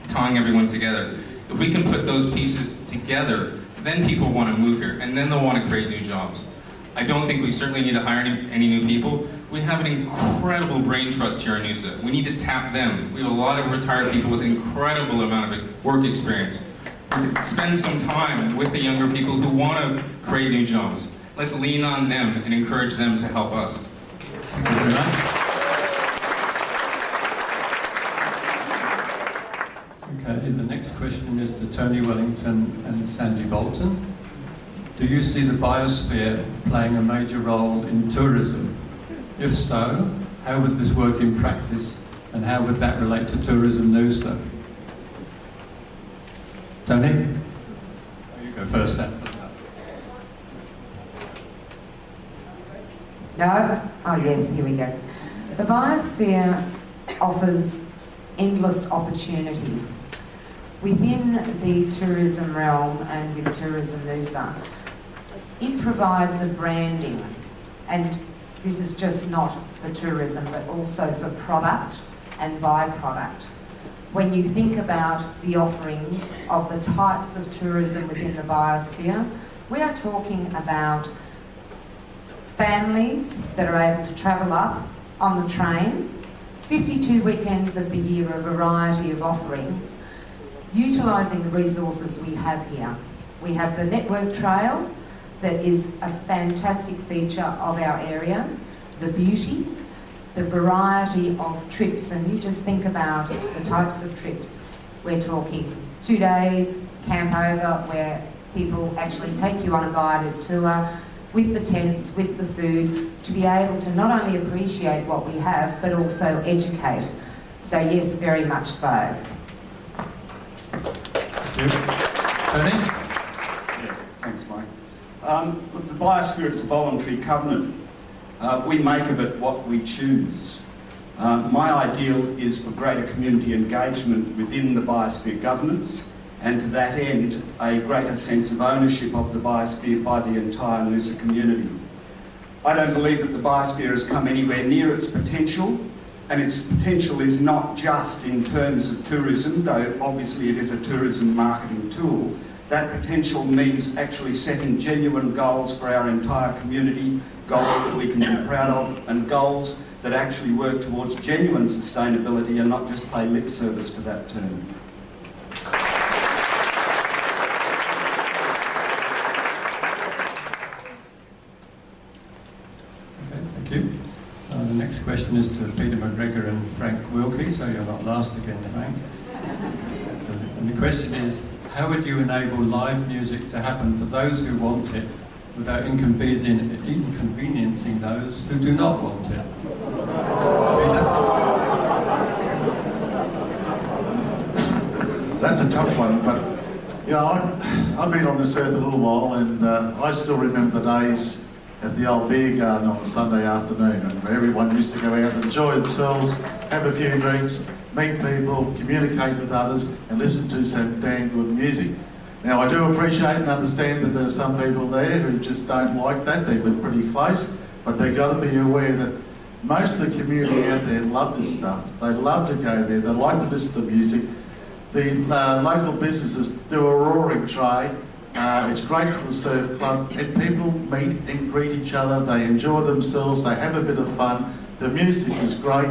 tying everyone together. If we can put those pieces together, then people want to move here, and then they'll want to create new jobs. I don't think we certainly need to hire any new people. We have an incredible brain trust here in Noosa. We need to tap them. We have a lot of retired people with an incredible amount of work experience. We can spend some time with the younger people who want to create new jobs. Let's lean on them and encourage them to help us. Thank you very much. Okay, the next question is to Tony Wellington and Sandy Bolton. Do you see the biosphere playing a major role in tourism? If so, how would this work in practice, and how would that relate to Tourism Noosa? Tony? Oh, you go first then. No? Oh yes, here we go. The biosphere offers endless opportunity. Within the tourism realm and with Tourism Noosa, it provides a branding, and this is just not for tourism but also for product and byproduct. When you think about the offerings of the types of tourism within the biosphere, we are talking about families that are able to travel up on the train, 52 weekends of the year, a variety of offerings, utilising the resources we have here. We have the network trail that is a fantastic feature of our area, the beauty, the variety of trips, and you just think about the types of trips. We're talking 2 days, camp over, where people actually take you on a guided tour with the tents, with the food, to be able to not only appreciate what we have, but also educate. So yes, very much so. Thank you. Tony? Yeah, thanks, Mike. Look, the biosphere is a voluntary covenant. We make of it what we choose. My ideal is for greater community engagement within the biosphere governance and to that end, a greater sense of ownership of the biosphere by the entire Noosa community. I don't believe that the biosphere has come anywhere near its potential, and its potential is not just in terms of tourism, though obviously it is a tourism marketing tool. That potential means actually setting genuine goals for our entire community, goals that we can be proud of, and goals that actually work towards genuine sustainability and not just pay lip service to that term. Okay, thank you. The next question is to Peter McGregor and Frank Wilkie, so you're not last again, Frank. And the question is, how would you enable live music to happen for those who want it without inconveniencing those who do not want it? Peter? That's a tough one, but you know, I've been on this earth a little while, and I still remember the days at the old beer garden on a Sunday afternoon, and where everyone used to go out and enjoy themselves, have a few drinks, meet people, communicate with others, and listen to some damn good music. Now, I do appreciate and understand that there's some people there who just don't like that. They live pretty close, but they've got to be aware that most of the community out there love this stuff. They love to go there. They like to listen to music. The local businesses do a roaring trade. It's great for the surf club, and people meet and greet each other. They enjoy themselves. They have a bit of fun. The music is great.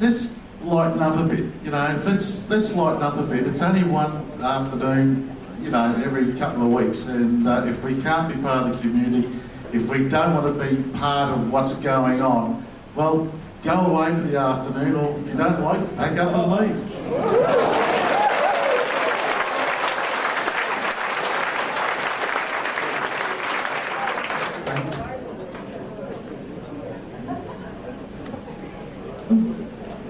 Let's lighten up a bit, you know. Let's lighten up a bit. It's only one afternoon, you know, every couple of weeks, and if we can't be part of the community, if we don't want to be part of what's going on, well, go away for the afternoon, or if you don't like it, pack up and leave.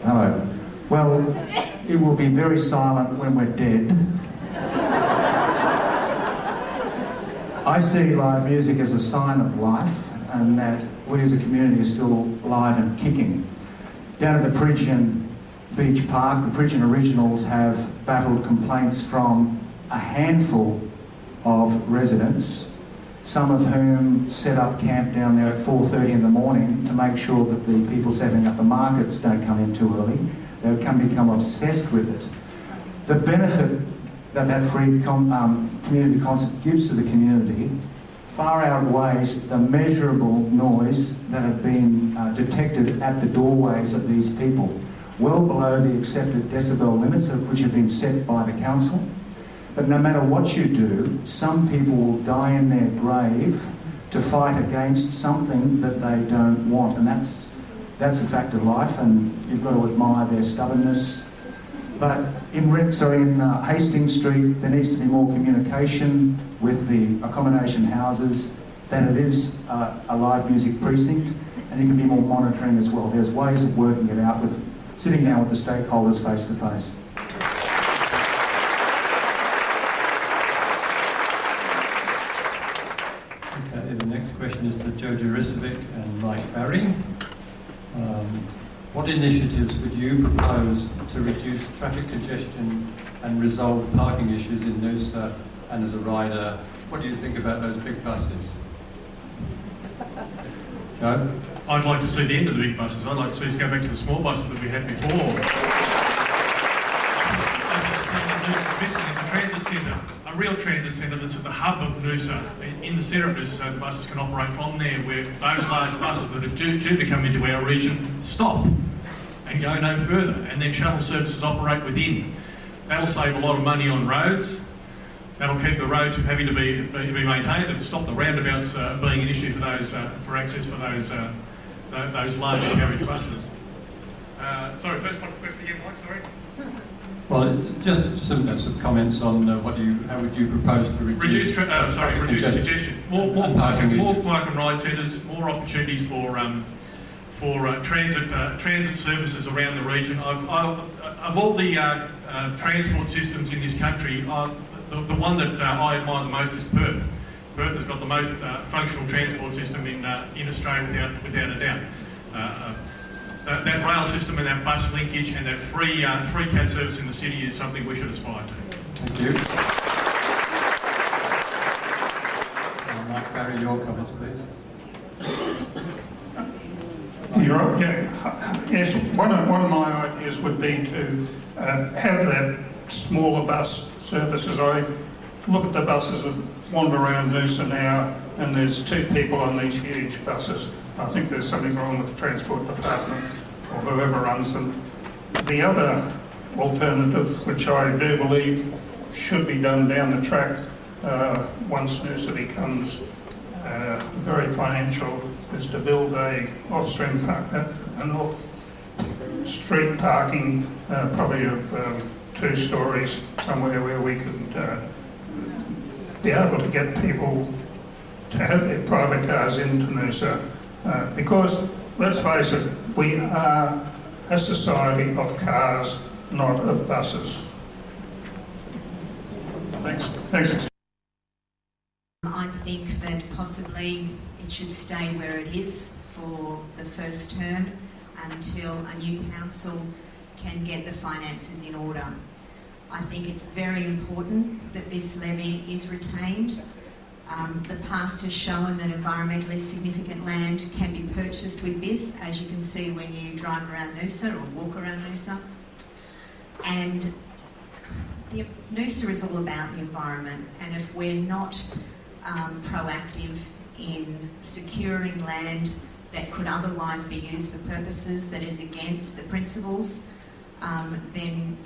Hello. Well, it will be very silent when we're dead. I see live music as a sign of life, and that we as a community are still alive and kicking. Down at the Pridgeon Beach Park, the Pridgeon Originals have battled complaints from a handful of residents, some of whom set up camp down there at 4:30 in the morning to make sure that the people setting up the markets don't come in too early. They can become obsessed with it. The benefit that free community concert gives to the community far outweighs the measurable noise that have been detected at the doorways of these people, well below the accepted decibel limits which have been set by the council. But no matter what you do, some people will die in their grave to fight against something that they don't want, and that's a fact of life, and you've got to admire their stubbornness. But in Hastings Street, there needs to be more communication with the accommodation houses that it is a live music precinct, and you can be more monitoring as well. There's ways of working it out with sitting down with the stakeholders face to face. Okay, the next question is to Joe Jurisovic and Mike Barry. What initiatives would you propose to reduce traffic congestion and resolve parking issues in Noosa? And as a rider, what do you think about those big buses? Joe? I'd like to see the end of the big buses. I'd like to see us go back to the small buses that we had before. It's a transit centre, a real transit centre that's at the hub of Noosa, in the centre of Noosa, so the buses can operate from there, where those large buses that are due to come into our region stop and go no further, and then shuttle services operate within. That'll save a lot of money on roads. That'll keep the roads from having to be maintained, and stop the roundabouts being an issue for those for access for those large carriage buses. Sorry, first part of the question again, Mike. Sorry. Well, just some comments on how would you propose to reduce congestion. More park and ride centres, more opportunities for transit services around the region. Of all the transport systems in this country, the one that I admire the most is Perth. Perth has got the most functional transport system in Australia, without a doubt. That rail system and that bus linkage and that free CAT service in the city is something we should aspire to. Thank you. Mark Barry, your comments, please. Yes, one of my ideas would be to have that smaller bus services. I look at the buses that wander around Noosa now, and there's 2 people on these huge buses. I think there's something wrong with the Transport Department or whoever runs them. The other alternative, which I do believe should be done down the track once Noosa becomes very financial, is to build an off-street parking, probably of 2 stories, somewhere where we could be able to get people to have their private cars into Noosa. Because, let's face it, we are a society of cars, not of buses. Thanks. I think that possibly it should stay where it is for the first term until a new council can get the finances in order. I think it's very important that this levy is retained. The past has shown that environmentally significant land can be purchased with this, as you can see when you drive around Noosa or walk around Noosa. And Noosa is all about the environment, and if we're not proactive in securing land that could otherwise be used for purposes that is against the principles, then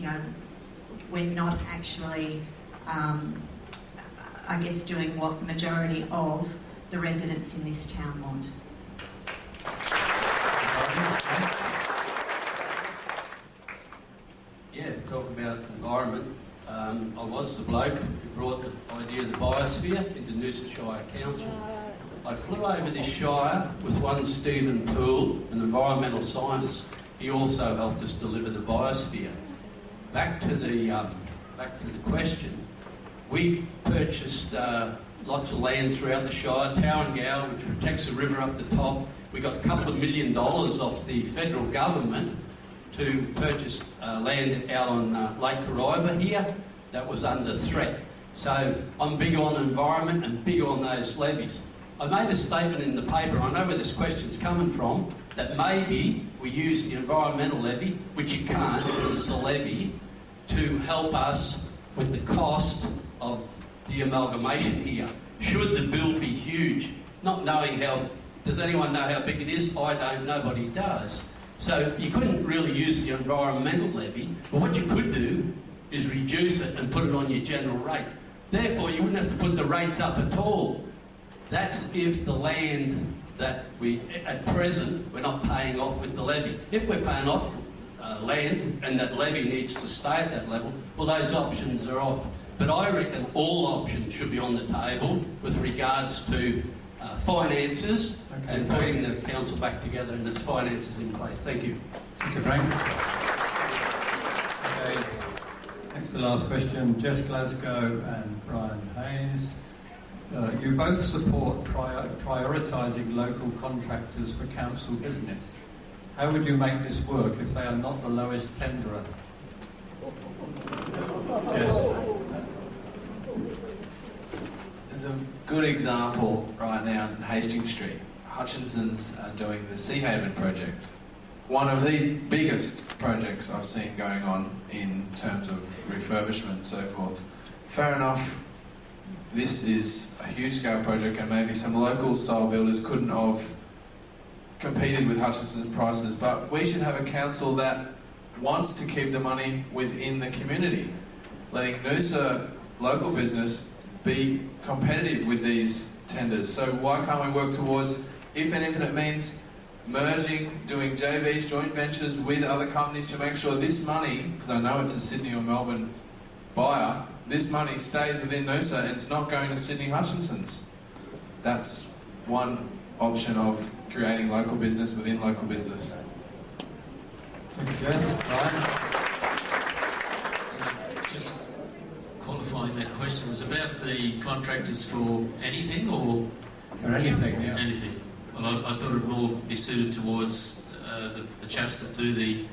we're not actually, I guess, doing what the majority of the residents in this town want. Yeah, talk about environment. I was the bloke who brought the idea of the biosphere into Noosa Shire Council. I flew over this shire with one Stephen Poole, an environmental scientist. He also helped us deliver the biosphere. Back to the question. We purchased lots of land throughout the shire, Tarangao, which protects the river up the top. We got a couple of $1 million off the federal government to purchase land out on Lake Kariba here that was under threat. So I'm big on environment and big on those levies. I made a statement in the paper, I know where this question's coming from, that maybe we use the environmental levy, which you can't because it's a levy, to help us with the cost of the amalgamation here. Should the bill be huge? Not knowing does anyone know how big it is? I don't, nobody does. So you couldn't really use the environmental levy, but what you could do is reduce it and put it on your general rate. Therefore, you wouldn't have to put the rates up at all. That's if the land that at present, we're not paying off with the levy. If we're paying off land and that levy needs to stay at that level, well, those options are off. But I reckon all options should be on the table with regards to finances and putting the council back together and its finances in place. Thank you. Thank you, Frank. Okay. Next to the last question, Jess Glasgow and Brian Hayes. You both support prioritising local contractors for council business. How would you make this work if they are not the lowest tenderer? Jess. There's a good example right now in Hastings Street. Hutchinson's are doing the Sea Haven project. One of the biggest projects I've seen going on in terms of refurbishment and so forth. Fair enough, this is a huge scale project and maybe some local style builders couldn't have competed with Hutchinson's prices, but we should have a council that wants to keep the money within the community, letting Noosa local business be competitive with these tenders. So why can't we work towards, if it means merging, doing JVs, joint ventures with other companies to make sure this money, because I know it's a Sydney or Melbourne buyer, this money stays within Noosa and it's not going to Sydney Hutchinson's. That's one option of creating local business within local business. Thank you, Jess. Brian? Just qualifying that question, was about the contractors for anything or? For anything, yeah. Anything. Well, I thought it would more be suited towards the chaps that do the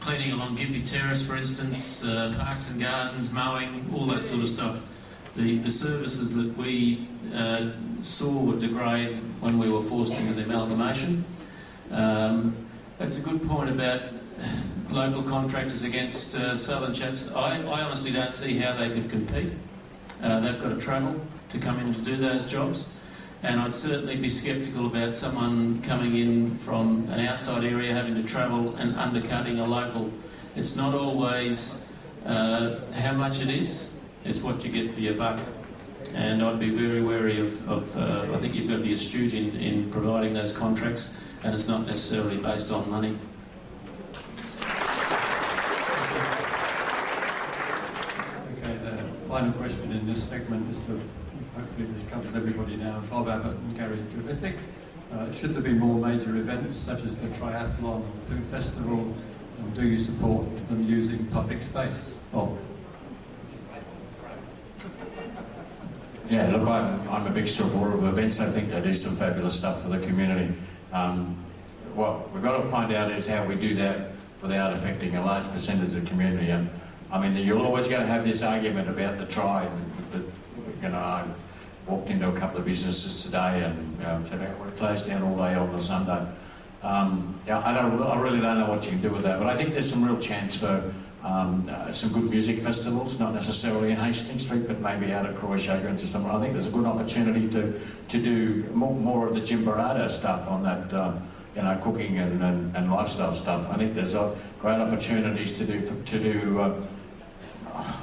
cleaning along Gympie Terrace, for instance, parks and gardens, mowing, all that sort of stuff. The services that we saw degrade when we were forced into the amalgamation. That's a good point about local contractors against southern chaps. I honestly don't see how they could compete. They've got to travel to come in to do those jobs, and I'd certainly be sceptical about someone coming in from an outside area having to travel and undercutting a local. It's not always how much it is, it's what you get for your buck. And I'd be very wary of I think you've got to be astute in providing those contracts, and it's not necessarily based on money. Final question in this segment is to, hopefully this covers everybody now, Bob Abbott and Gary Trevithick. Should there be more major events such as the triathlon and the food festival, and do you support them using public space? Bob? Yeah, look, I'm a big supporter of events. I think they do some fabulous stuff for the community. What we've got to find out is how we do that without affecting a large percentage of the community. And I mean, you're always going to have this argument about the tide. You know, I walked into a couple of businesses today and said, we're closed down all day on the Sunday. Yeah, I really don't know what you can do with that, but I think there's some real chance for some good music festivals, not necessarily in Hastings Street, but maybe out at Croy Showgrounds or somewhere. I think there's a good opportunity to do more of the Jimbarada stuff on that, you know, cooking and lifestyle stuff. I think there's great opportunities to do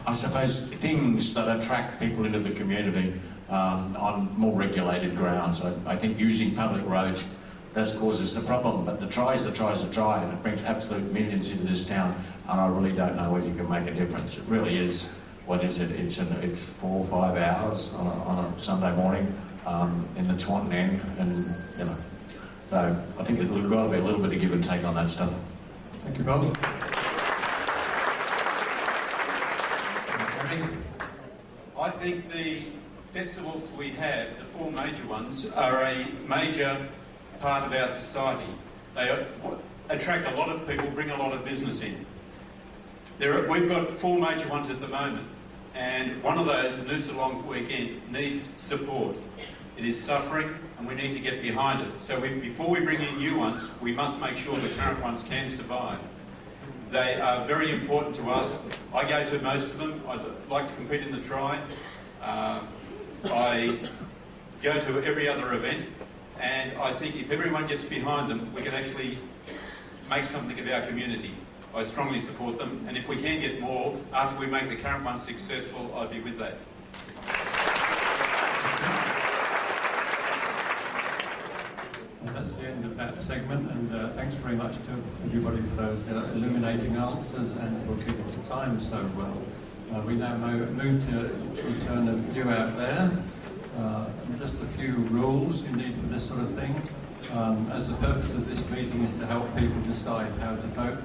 I suppose, things that attract people into the community on more regulated grounds. I think using public roads does cause us a problem, but the try is a try, and it brings absolute millions into this town, and I really don't know whether you can make a difference. It really is, what is it? It's 4 or 5 hours on a Sunday morning in the Taunton end, and you know, so I think there's got to be a little bit of give and take on that stuff. Thank you, Bob. I think the festivals we have, the 4 major ones, are a major part of our society. They attract a lot of people, bring a lot of business in. We've got 4 major ones at the moment, and one of those, the Noosa Long Weekend, needs support. It is suffering, and we need to get behind it. So before we bring in new ones, we must make sure the current ones can survive. They are very important to us. I go to most of them. I like to compete in the Tri. I go to every other event, and I think if everyone gets behind them, we can actually make something of our community. I strongly support them, and if we can get more, after we make the current one successful, I'd be with that. That's the end of that segment, and thanks very much to everybody for those illuminating answers and for keeping to time so well. We now move to the turn of you out there. Just a few rules indeed for this sort of thing. As the purpose of this meeting is to help people decide how to vote,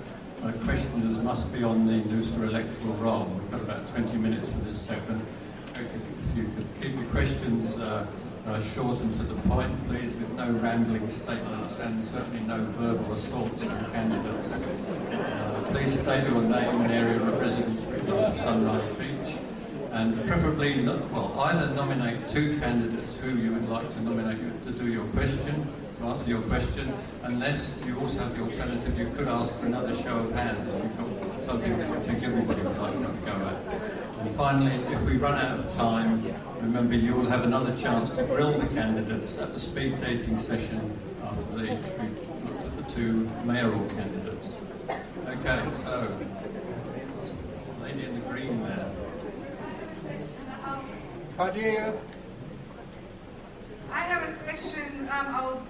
questioners must be on the Noosa electoral roll. We've got about 20 minutes for this segment. So if you could keep your questions short and to the point, please, with no rambling statements and certainly no verbal assaults on candidates. Please state your name and area of residence, for example, Sunrise Beach, and preferably, either nominate 2 candidates who you would like to nominate to do your question, to answer your question, unless you also have the alternative, you could ask for another show of hands if you've got something that you think everybody would like to have a go at. And finally, if we run out of time, remember you will have another chance to grill the candidates at the speed dating session after we've looked at the 2 mayoral candidates. Okay, so, lady in the green there. I have a question. I'll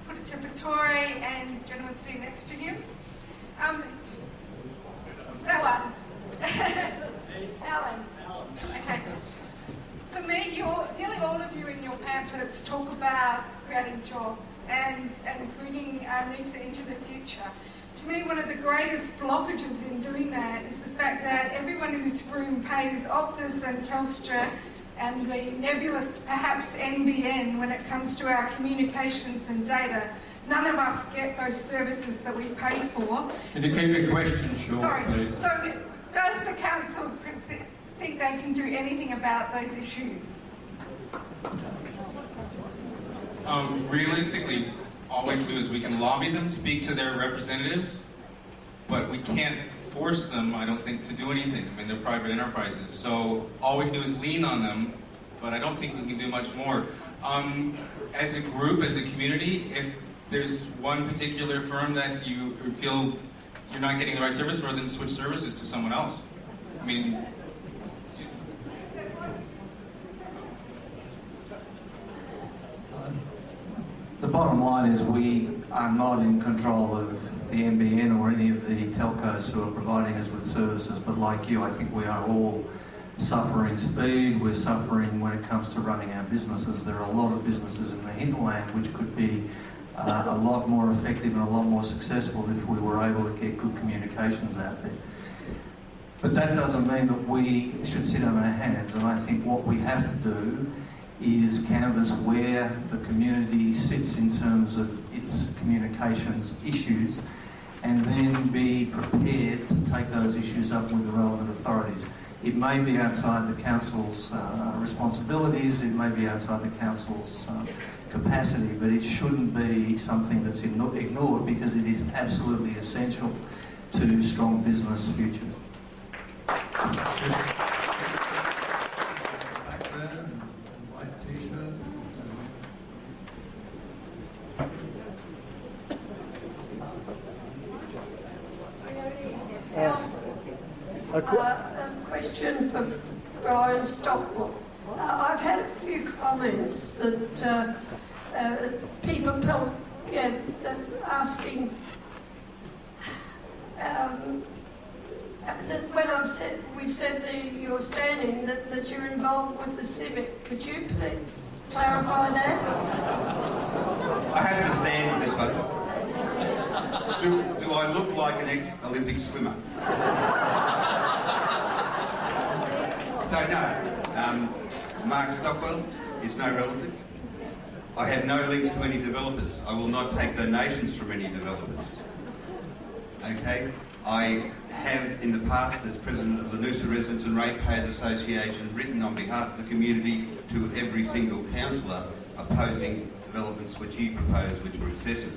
put it to Victoria and the gentleman sitting next to him. That one. Alan. Okay. For me, nearly all of you in your pamphlets talk about creating jobs and bringing Noosa into the future. To me, one of the greatest blockages in doing that is the fact that everyone in this room pays Optus and Telstra and the nebulous, perhaps, NBN when it comes to our communications and data. None of us get those services that we pay for. Can you keep your question short, Sorry. please? So, does the council think they can do anything about those issues? Realistically, all we can do is we can lobby them, speak to their representatives, but we can't force them, I don't think, to do anything. I mean, they're private enterprises. So all we can do is lean on them, but I don't think we can do much more. As a group, as a community, if there's one particular firm that you feel you're not getting the right service for, then switch services to someone else. I mean, excuse me. The bottom line is we are not in control of the NBN or any of the telcos who are providing us with services, but like you, I think we are all suffering speed, we're suffering when it comes to running our businesses. There are a lot of businesses in the hinterland which could be a lot more effective and a lot more successful if we were able to get good communications out there. But that doesn't mean that we should sit on our hands, and I think what we have to do is canvass where the community sits in terms of its communications issues, and then be prepared to take those issues up with the relevant authorities. It may be outside the council's responsibilities, it may be outside the council's capacity, but it shouldn't be something that's ignored, because it is absolutely essential to strong business futures. A question for Brian Stockwell. I've had a few comments that people asking that when we've said that you're standing, that you're involved with the Civic. Could you please clarify that? I have to stand for this one. Do I look like an ex-Olympic swimmer? So no, Mark Stockwell is no relative. I have no links to any developers. I will not take donations from any developers. Okay? I have in the past, as President of the Noosa Residents and Ratepayers Association, written on behalf of the community to every single councillor opposing developments which he proposed which were excessive.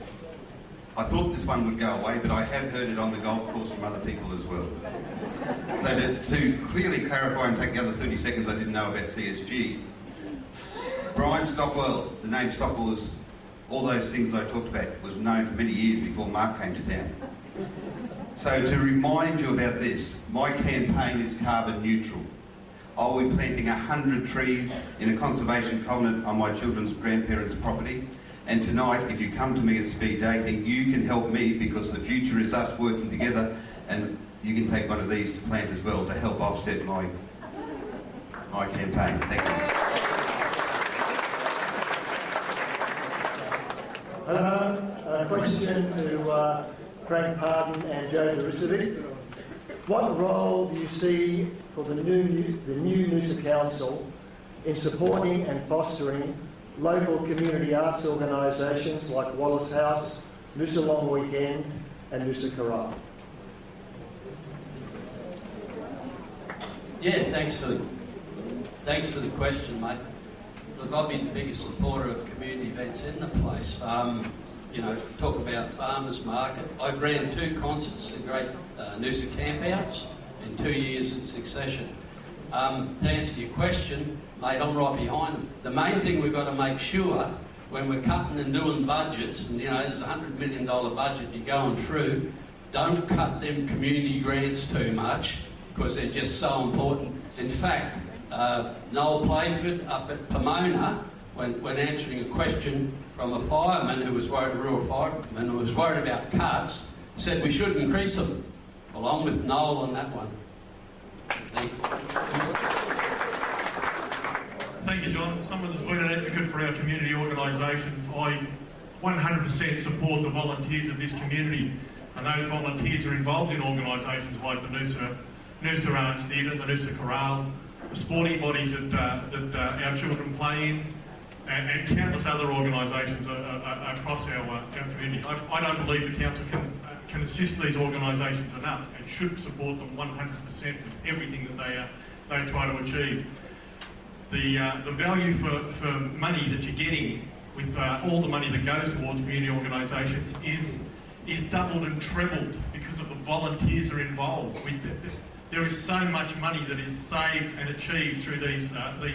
I thought this one would go away, but I have heard it on the golf course from other people as well. So to clearly clarify and take the other 30 seconds I didn't know about CSG, Brian Stockwell, the name Stockwell was, all those things I talked about, was known for many years before Mark came to town. So to remind you about this, my campaign is carbon neutral. I'll be planting 100 trees in a conservation covenant on my children's grandparents' property. And tonight, if you come to me at speed dating, you can help me, because the future is us working together, and you can take one of these to plant as well to help offset my campaign. Thank you. Hello, a question to Frank Pardon and Joe Derisovic. What role do you see for the new Noosa Council in supporting and fostering local community arts organisations like Wallace House, Noosa Long Weekend and Noosa Corral? Yeah, thanks for the question, mate. Look, I've been the biggest supporter of community events in the place. You know, talk about farmers market. I ran 2 concerts, the great Noosa campouts, in 2 years in succession. To answer your question, mate, I'm right behind them. The main thing we've got to make sure when we're cutting and doing budgets, and you know, there's a $100 million budget you're going through, don't cut them community grants too much, because they're just so important. In fact, Noel Playford up at Pomona, when answering a question from a fireman who was worried, a rural fireman who was worried about cuts, said we should increase them. Well, I'm with Noel on that one. Thank you. Thank you, John. Someone that's been an advocate for our community organisations. I 100% support the volunteers of this community, and those volunteers are involved in organisations like the Noosa Arts Theatre, the Noosa Corral, sporting bodies that our children play in, and countless other organisations across our community. I don't believe the council can assist these organisations enough and should support them 100% with everything that they try to achieve. The value for money that you're getting with all the money that goes towards community organisations is doubled and trebled because of the volunteers that are involved. There is so much money that is saved and achieved through these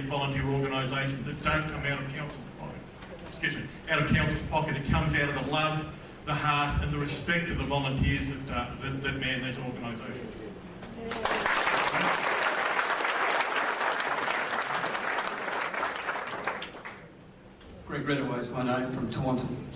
volunteer organisations that don't come out of council's pocket. Excuse me, out of council's pocket. It comes out of the love, the heart, and the respect of the volunteers that man these organisations. Greg Redaway is my name, from Taunton.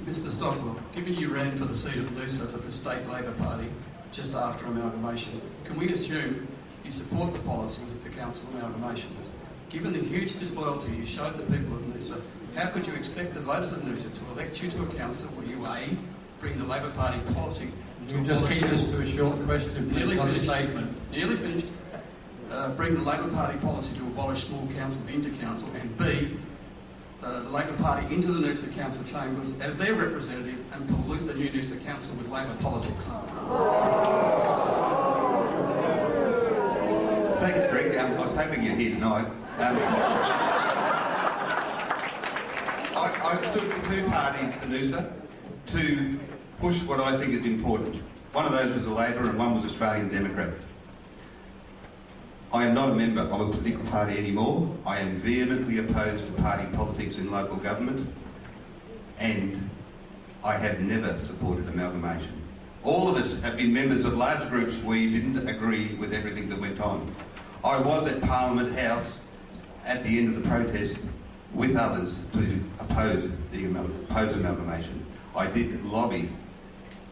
Mr Stockwell, given you ran for the seat of Noosa for the State Labor Party just after amalgamation, can we assume you support the policies of the council amalgamations? Given the huge disloyalty you showed the people of Noosa, how could you expect the voters of Noosa to elect you to a council where you A, bring the Labor Party policy to you just keep this to a short question, please, not a statement. Nearly finished. Bring the Labor Party policy to abolish small councils into council, and B, the Labor Party into the Noosa Council chambers as their representative and pollute the new Noosa Council with Labor politics. Thanks, Greg. I was hoping you're here tonight. I've stood for two parties for Noosa to push what I think is important. One of those was the Labor and one was Australian Democrats. I am not a member of a political party anymore. I am vehemently opposed to party politics in local government, and I have never supported amalgamation. All of us have been members of large groups where you didn't agree with everything that went on. I was at Parliament House at the end of the protest with others to oppose amalgamation. I did lobby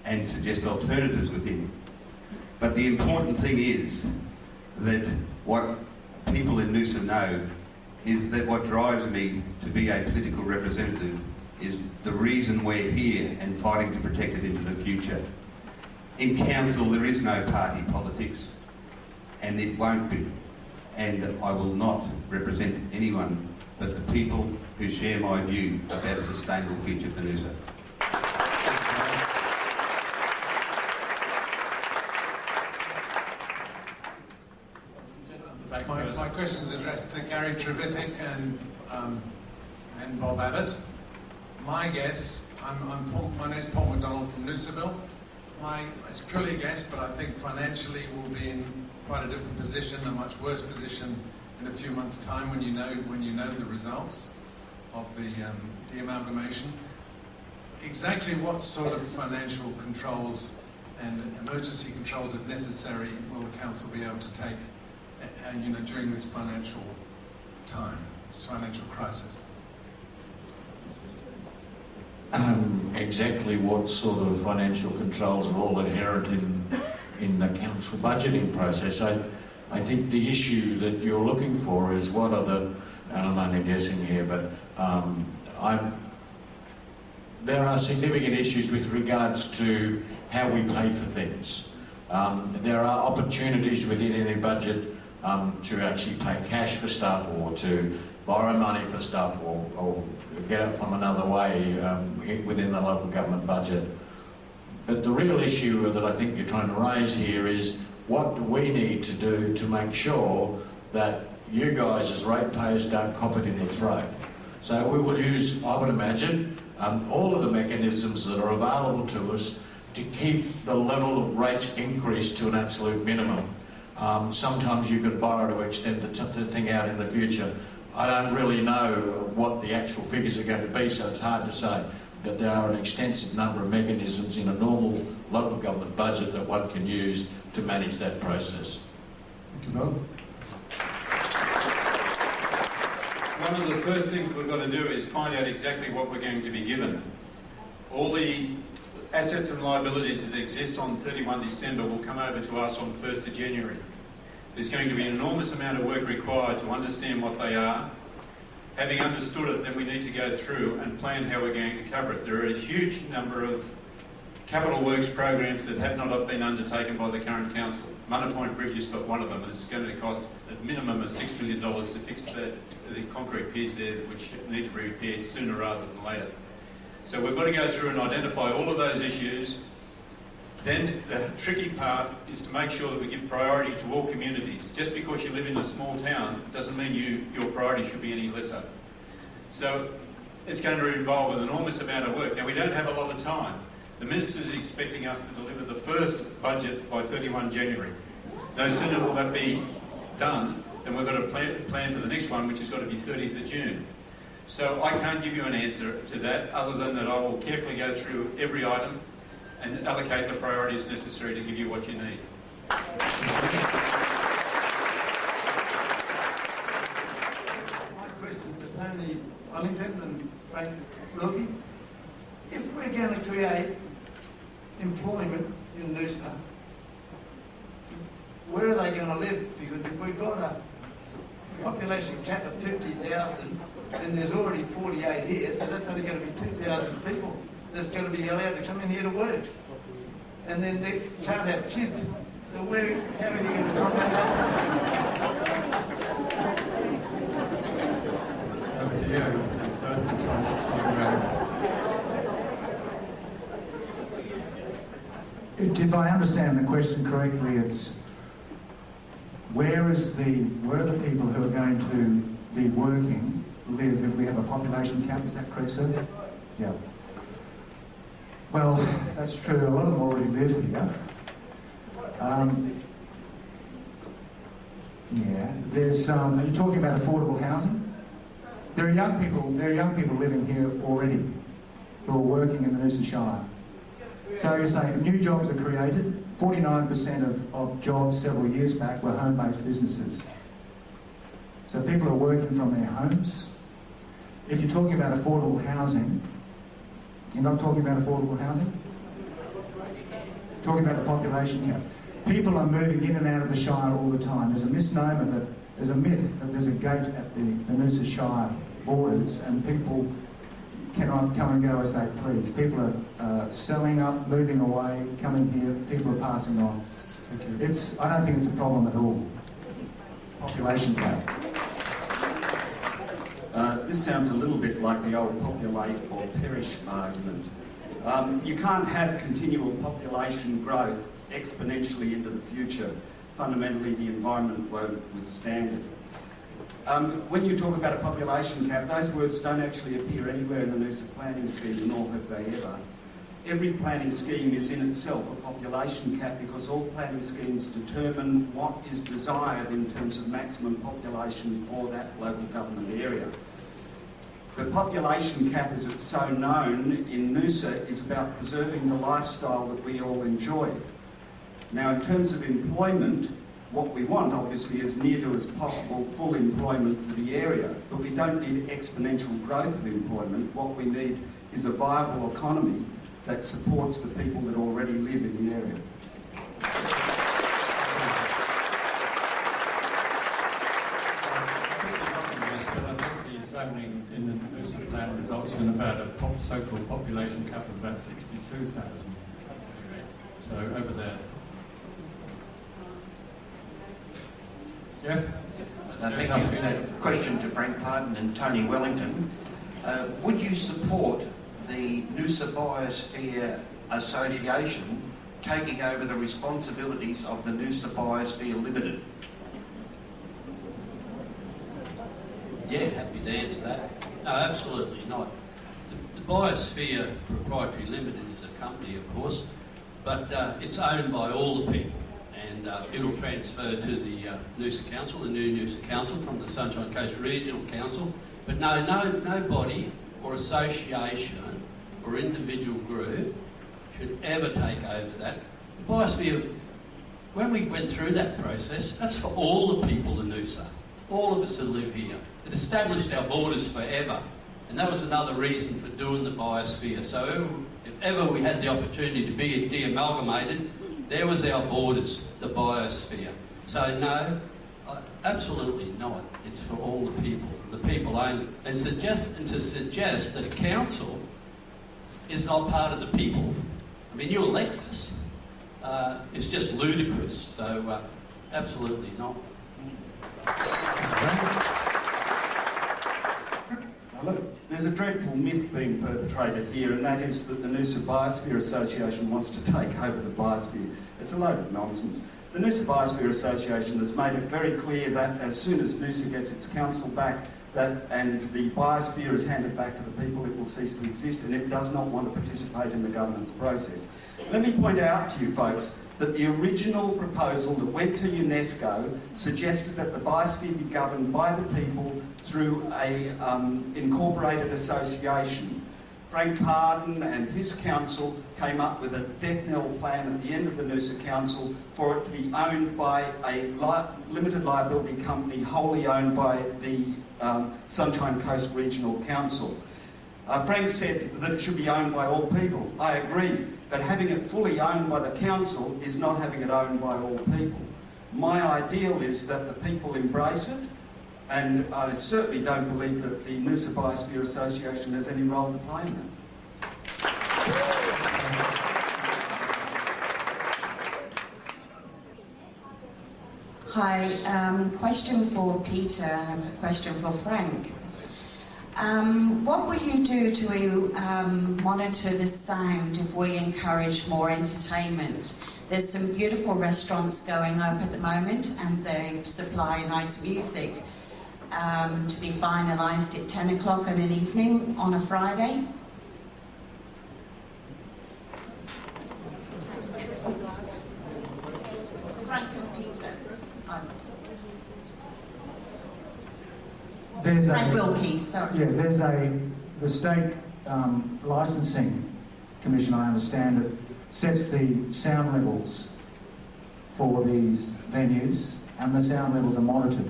and suggest alternatives within. But the important thing is that what people in Noosa know is that what drives me to be a political representative is the reason we're here and fighting to protect it into the future. In council there is no party politics, and it won't be. And I will not represent anyone but the people who share my view about a sustainable future for Noosa. My question is addressed to Gary Trevithick and Bob Abbott. My guess, my name's Paul McDonald from Noosaville. It's purely a guess, but I think financially we'll be in quite a different position, a much worse position in a few months' time when you know the results of the amalgamation. Exactly what sort of financial controls and emergency controls, if necessary, will the council be able to take during this financial crisis? Exactly what sort of financial controls are all inherent in the council budgeting process. I think the issue that you're looking for is what are the, and I'm only guessing here, but there are significant issues with regards to how we pay for things. There are opportunities within any budget to actually pay cash for stuff, or to borrow money for stuff, or get it from another way within the local government budget. But the real issue that I think you're trying to raise here is what do we need to do to make sure that you guys as ratepayers don't cop it in the throat. So we will use, I would imagine, all of the mechanisms that are available to us to keep the level of rates increase to an absolute minimum. Sometimes you can borrow to extend the thing out in the future. I don't really know what the actual figures are going to be, so it's hard to say. But there are an extensive number of mechanisms in a normal local government budget that one can use to manage that process. Thank you, Bob. One of the first things we've got to do is find out exactly what we're going to be given. All the assets and liabilities that exist on 31 December will come over to us on 1st of January. There's going to be an enormous amount of work required to understand what they are. Having understood it, then we need to go through and plan how we're going to cover it. There are a huge number of capital works programs that have not been undertaken by the current council. Munna Point Bridge is but one of them. It's going to cost a minimum of $6 million to fix the concrete piers there, which need to be repaired sooner rather than later. So we've got to go through and identify all of those issues. Then the tricky part is to make sure that we give priority to all communities. Just because you live in a small town doesn't mean your priority should be any lesser. So it's going to involve an enormous amount of work. Now, we don't have a lot of time. The Minister is expecting us to deliver the first budget by 31 January. No sooner will that be done than we've got to plan for the next one, which has got to be 30th of June. So I can't give you an answer to that, other than that I will carefully go through every item and allocate the priorities necessary to give you what you need. My questions to Tony Wellington and Frank Wilkie. If we're going to create employment in Noosa, where are they going to live? Because if we've got a population cap of 50,000, then there's already 48 here, so that's only going to be 2,000 people that's going to be allowed to come in here to work. And then they can't have kids. So how are you going to combat that? Over to you. First control. If I understand the question correctly, it's where are the people who are going to be working live if we have a population cap? Is that correct, sir? Yeah. Well, that's true. A lot of them already live here. Yeah. There's. Are you talking about affordable housing? There are young people living here already who are working in the Noosa Shire. So you're saying new jobs are created. 49% of jobs several years back were home-based businesses. So people are working from their homes. If you're talking about affordable housing, you're not talking about affordable housing? You're talking about the population cap. People are moving in and out of the Shire all the time. There's a misnomer that there's a myth that there's a gate at the Noosa Shire borders and people cannot come and go as they please. People are selling up, moving away, coming here, people are passing on. I don't think it's a problem at all. Population cap. This sounds a little bit like the old populate or perish argument. You can't have continual population growth exponentially into the future. Fundamentally, the environment won't withstand it. When you talk about a population cap, those words don't actually appear anywhere in the Noosa planning scheme, nor have they ever. Every planning scheme is in itself a population cap because all planning schemes determine what is desired in terms of maximum population for that local government area. The population cap, as it's so known in Noosa, is about preserving the lifestyle that we all enjoy. Now, in terms of employment, what we want, obviously, is near to as possible full employment for the area, but we don't need exponential growth of employment. What we need is a viable economy that supports the people that already live in the area. The zoning in the Noosa plan results in about a so-called population cap of about 62,000. So over there. Jeff? Thank you. A question to Frank Pardon and Tony Wellington. Would you support the Noosa Biosphere Association taking over the responsibilities of the Noosa Biosphere Limited? Yeah, happy to answer that. No, absolutely not. The Biosphere Proprietary Limited is a company, of course, but it's owned by all the people. And it'll transfer to the Noosa Council, the new Noosa Council, from the Sunshine Coast Regional Council. But nobody or association or individual group should ever take over that. The Biosphere, when we went through that process, that's for all the people in Noosa, all of us that live here. It established our borders forever. And that was another reason for doing the Biosphere. So if ever we had the opportunity to be de-amalgamated, there was our borders, the Biosphere. So no, absolutely not. It's for all the people only. And to suggest that a council is not part of the people, I mean, you elect us. is just ludicrous. So absolutely not. Look, there's a dreadful myth being perpetrated here, and that is that the Noosa Biosphere Association wants to take over the biosphere. It's a load of nonsense. The Noosa Biosphere Association has made it very clear that as soon as Noosa gets its council back and the biosphere is handed back to the people, it will cease to exist, and it does not want to participate in the governance process. Let me point out to you folks that the original proposal that went to UNESCO suggested that the biosphere be governed by the people through a incorporated association. Frank Pardon and his council came up with a death knell plan at the end of the Noosa Council for it to be owned by a limited liability company wholly owned by the Sunshine Coast Regional Council. Frank said that it should be owned by all people. I agree, but having it fully owned by the council is not having it owned by all people. My ideal is that the people embrace it, and I certainly don't believe that the Noosa Biosphere Association has any role to play in that. Hi, question for Peter and a question for Frank. What will you do to monitor the sound if we encourage more entertainment? There's some beautiful restaurants going up at the moment and they supply nice music to be finalised at 10 o'clock in an evening on a Friday. Frank and Peter. Frank Wilkie, sorry. Yeah, there's the state licensing commission, I understand, it sets the sound levels for these venues, and the sound levels are monitored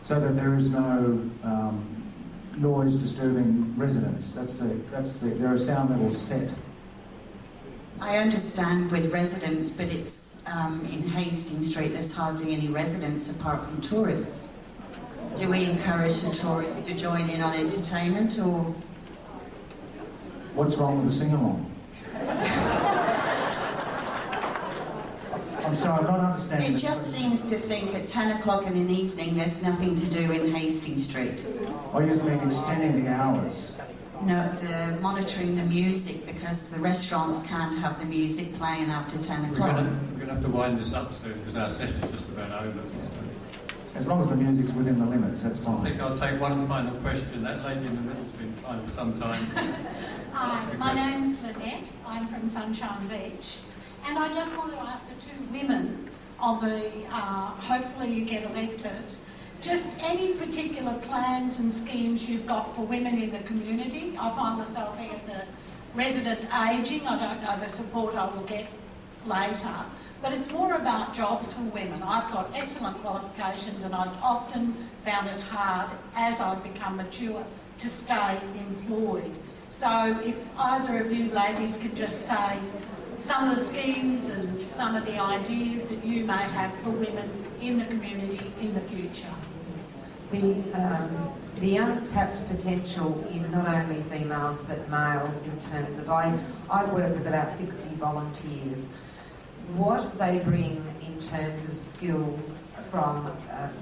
so that there is no noise disturbing residents. There are sound levels set. I understand with residents, but it's in Hastings Street, there's hardly any residents apart from tourists. Do we encourage the tourists to join in on entertainment, or...? What's wrong with the sing-along? I'm sorry, I'm not understanding. It just seems to think at 10 o'clock in an evening there's nothing to do in Hastings Street. I just mean extending the hours. No, the monitoring the music, because the restaurants can't have the music playing after 10 o'clock. We're going to have to wind this up soon because our session's just about over. As long as the music's within the limits, that's fine. I think I'll take one final question. That lady in the middle's been trying for some time. Hi, my name's Lynette. I'm from Sunshine Beach. And I just want to ask the two women on the, hopefully you get elected, just any particular plans and schemes you've got for women in the community. I find myself as a resident ageing. I don't know the support I will get later. But it's more about jobs for women. I've got excellent qualifications and I've often found it hard as I've become mature to stay employed. So if either of you ladies could just say some of the schemes and some of the ideas that you may have for women in the community in the future. The untapped potential in not only females but males in terms of, I work with about 60 volunteers. What they bring in terms of skills from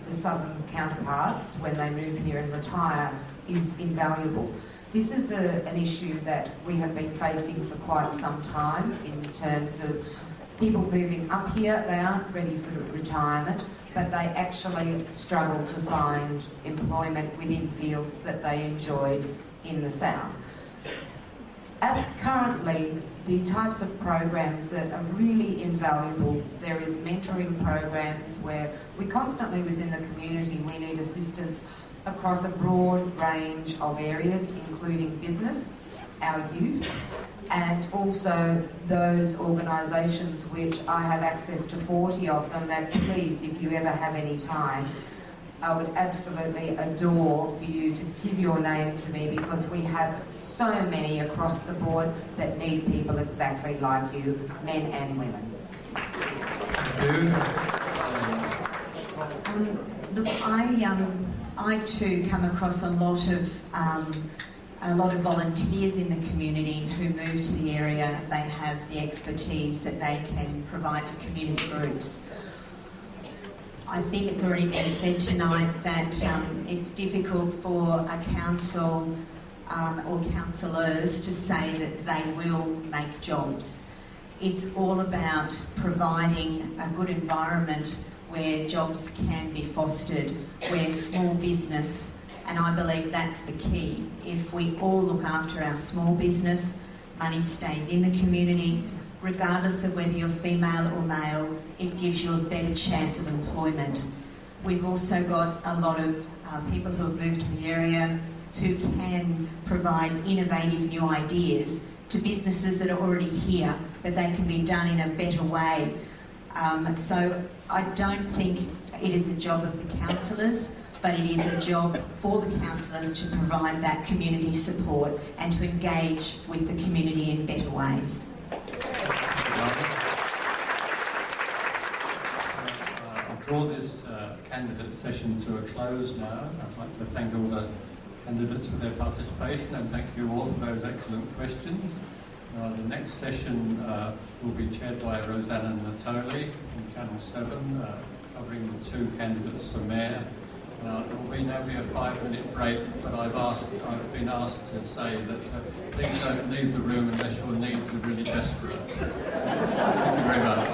the southern counterparts when they move here and retire is invaluable. This is an issue that we have been facing for quite some time in terms of people moving up here. They aren't ready for retirement, but they actually struggle to find employment within fields that they enjoyed in the south. Currently, the types of programs that are really invaluable, there is mentoring programs where we constantly within the community, we need assistance across a broad range of areas, including business, our youth, and also those organisations which I have access to 40 of them that please, if you ever have any time, I would absolutely adore for you to give your name to me because we have so many across the board that need people exactly like you, men and women. Look, I too come across a lot of a lot of volunteers in the community who move to the area. They have the expertise that they can provide to community groups. I think it's already been said tonight that it's difficult for a council or councillors to say that they will make jobs. It's all about providing a good environment where jobs can be fostered, where small business, and I believe that's the key. If we all look after our small business, money stays in the community, regardless of whether you're female or male, it gives you a better chance of employment. We've also got a lot of people who have moved to the area who can provide innovative new ideas to businesses that are already here, but they can be done in a better way. So I don't think it is a job of the councillors, but it is a job for the councillors to provide that community support and to engage with the community in better ways. I'll draw this candidate session to a close now. I'd like to thank all the candidates for their participation and thank you all for those excellent questions. The next session will be chaired by Rosanna Natoli from Channel 7, covering the two candidates for Mayor. There will now be a 5-minute break, but I've been asked to say that please don't leave the room unless your needs are really desperate. Thank you very much.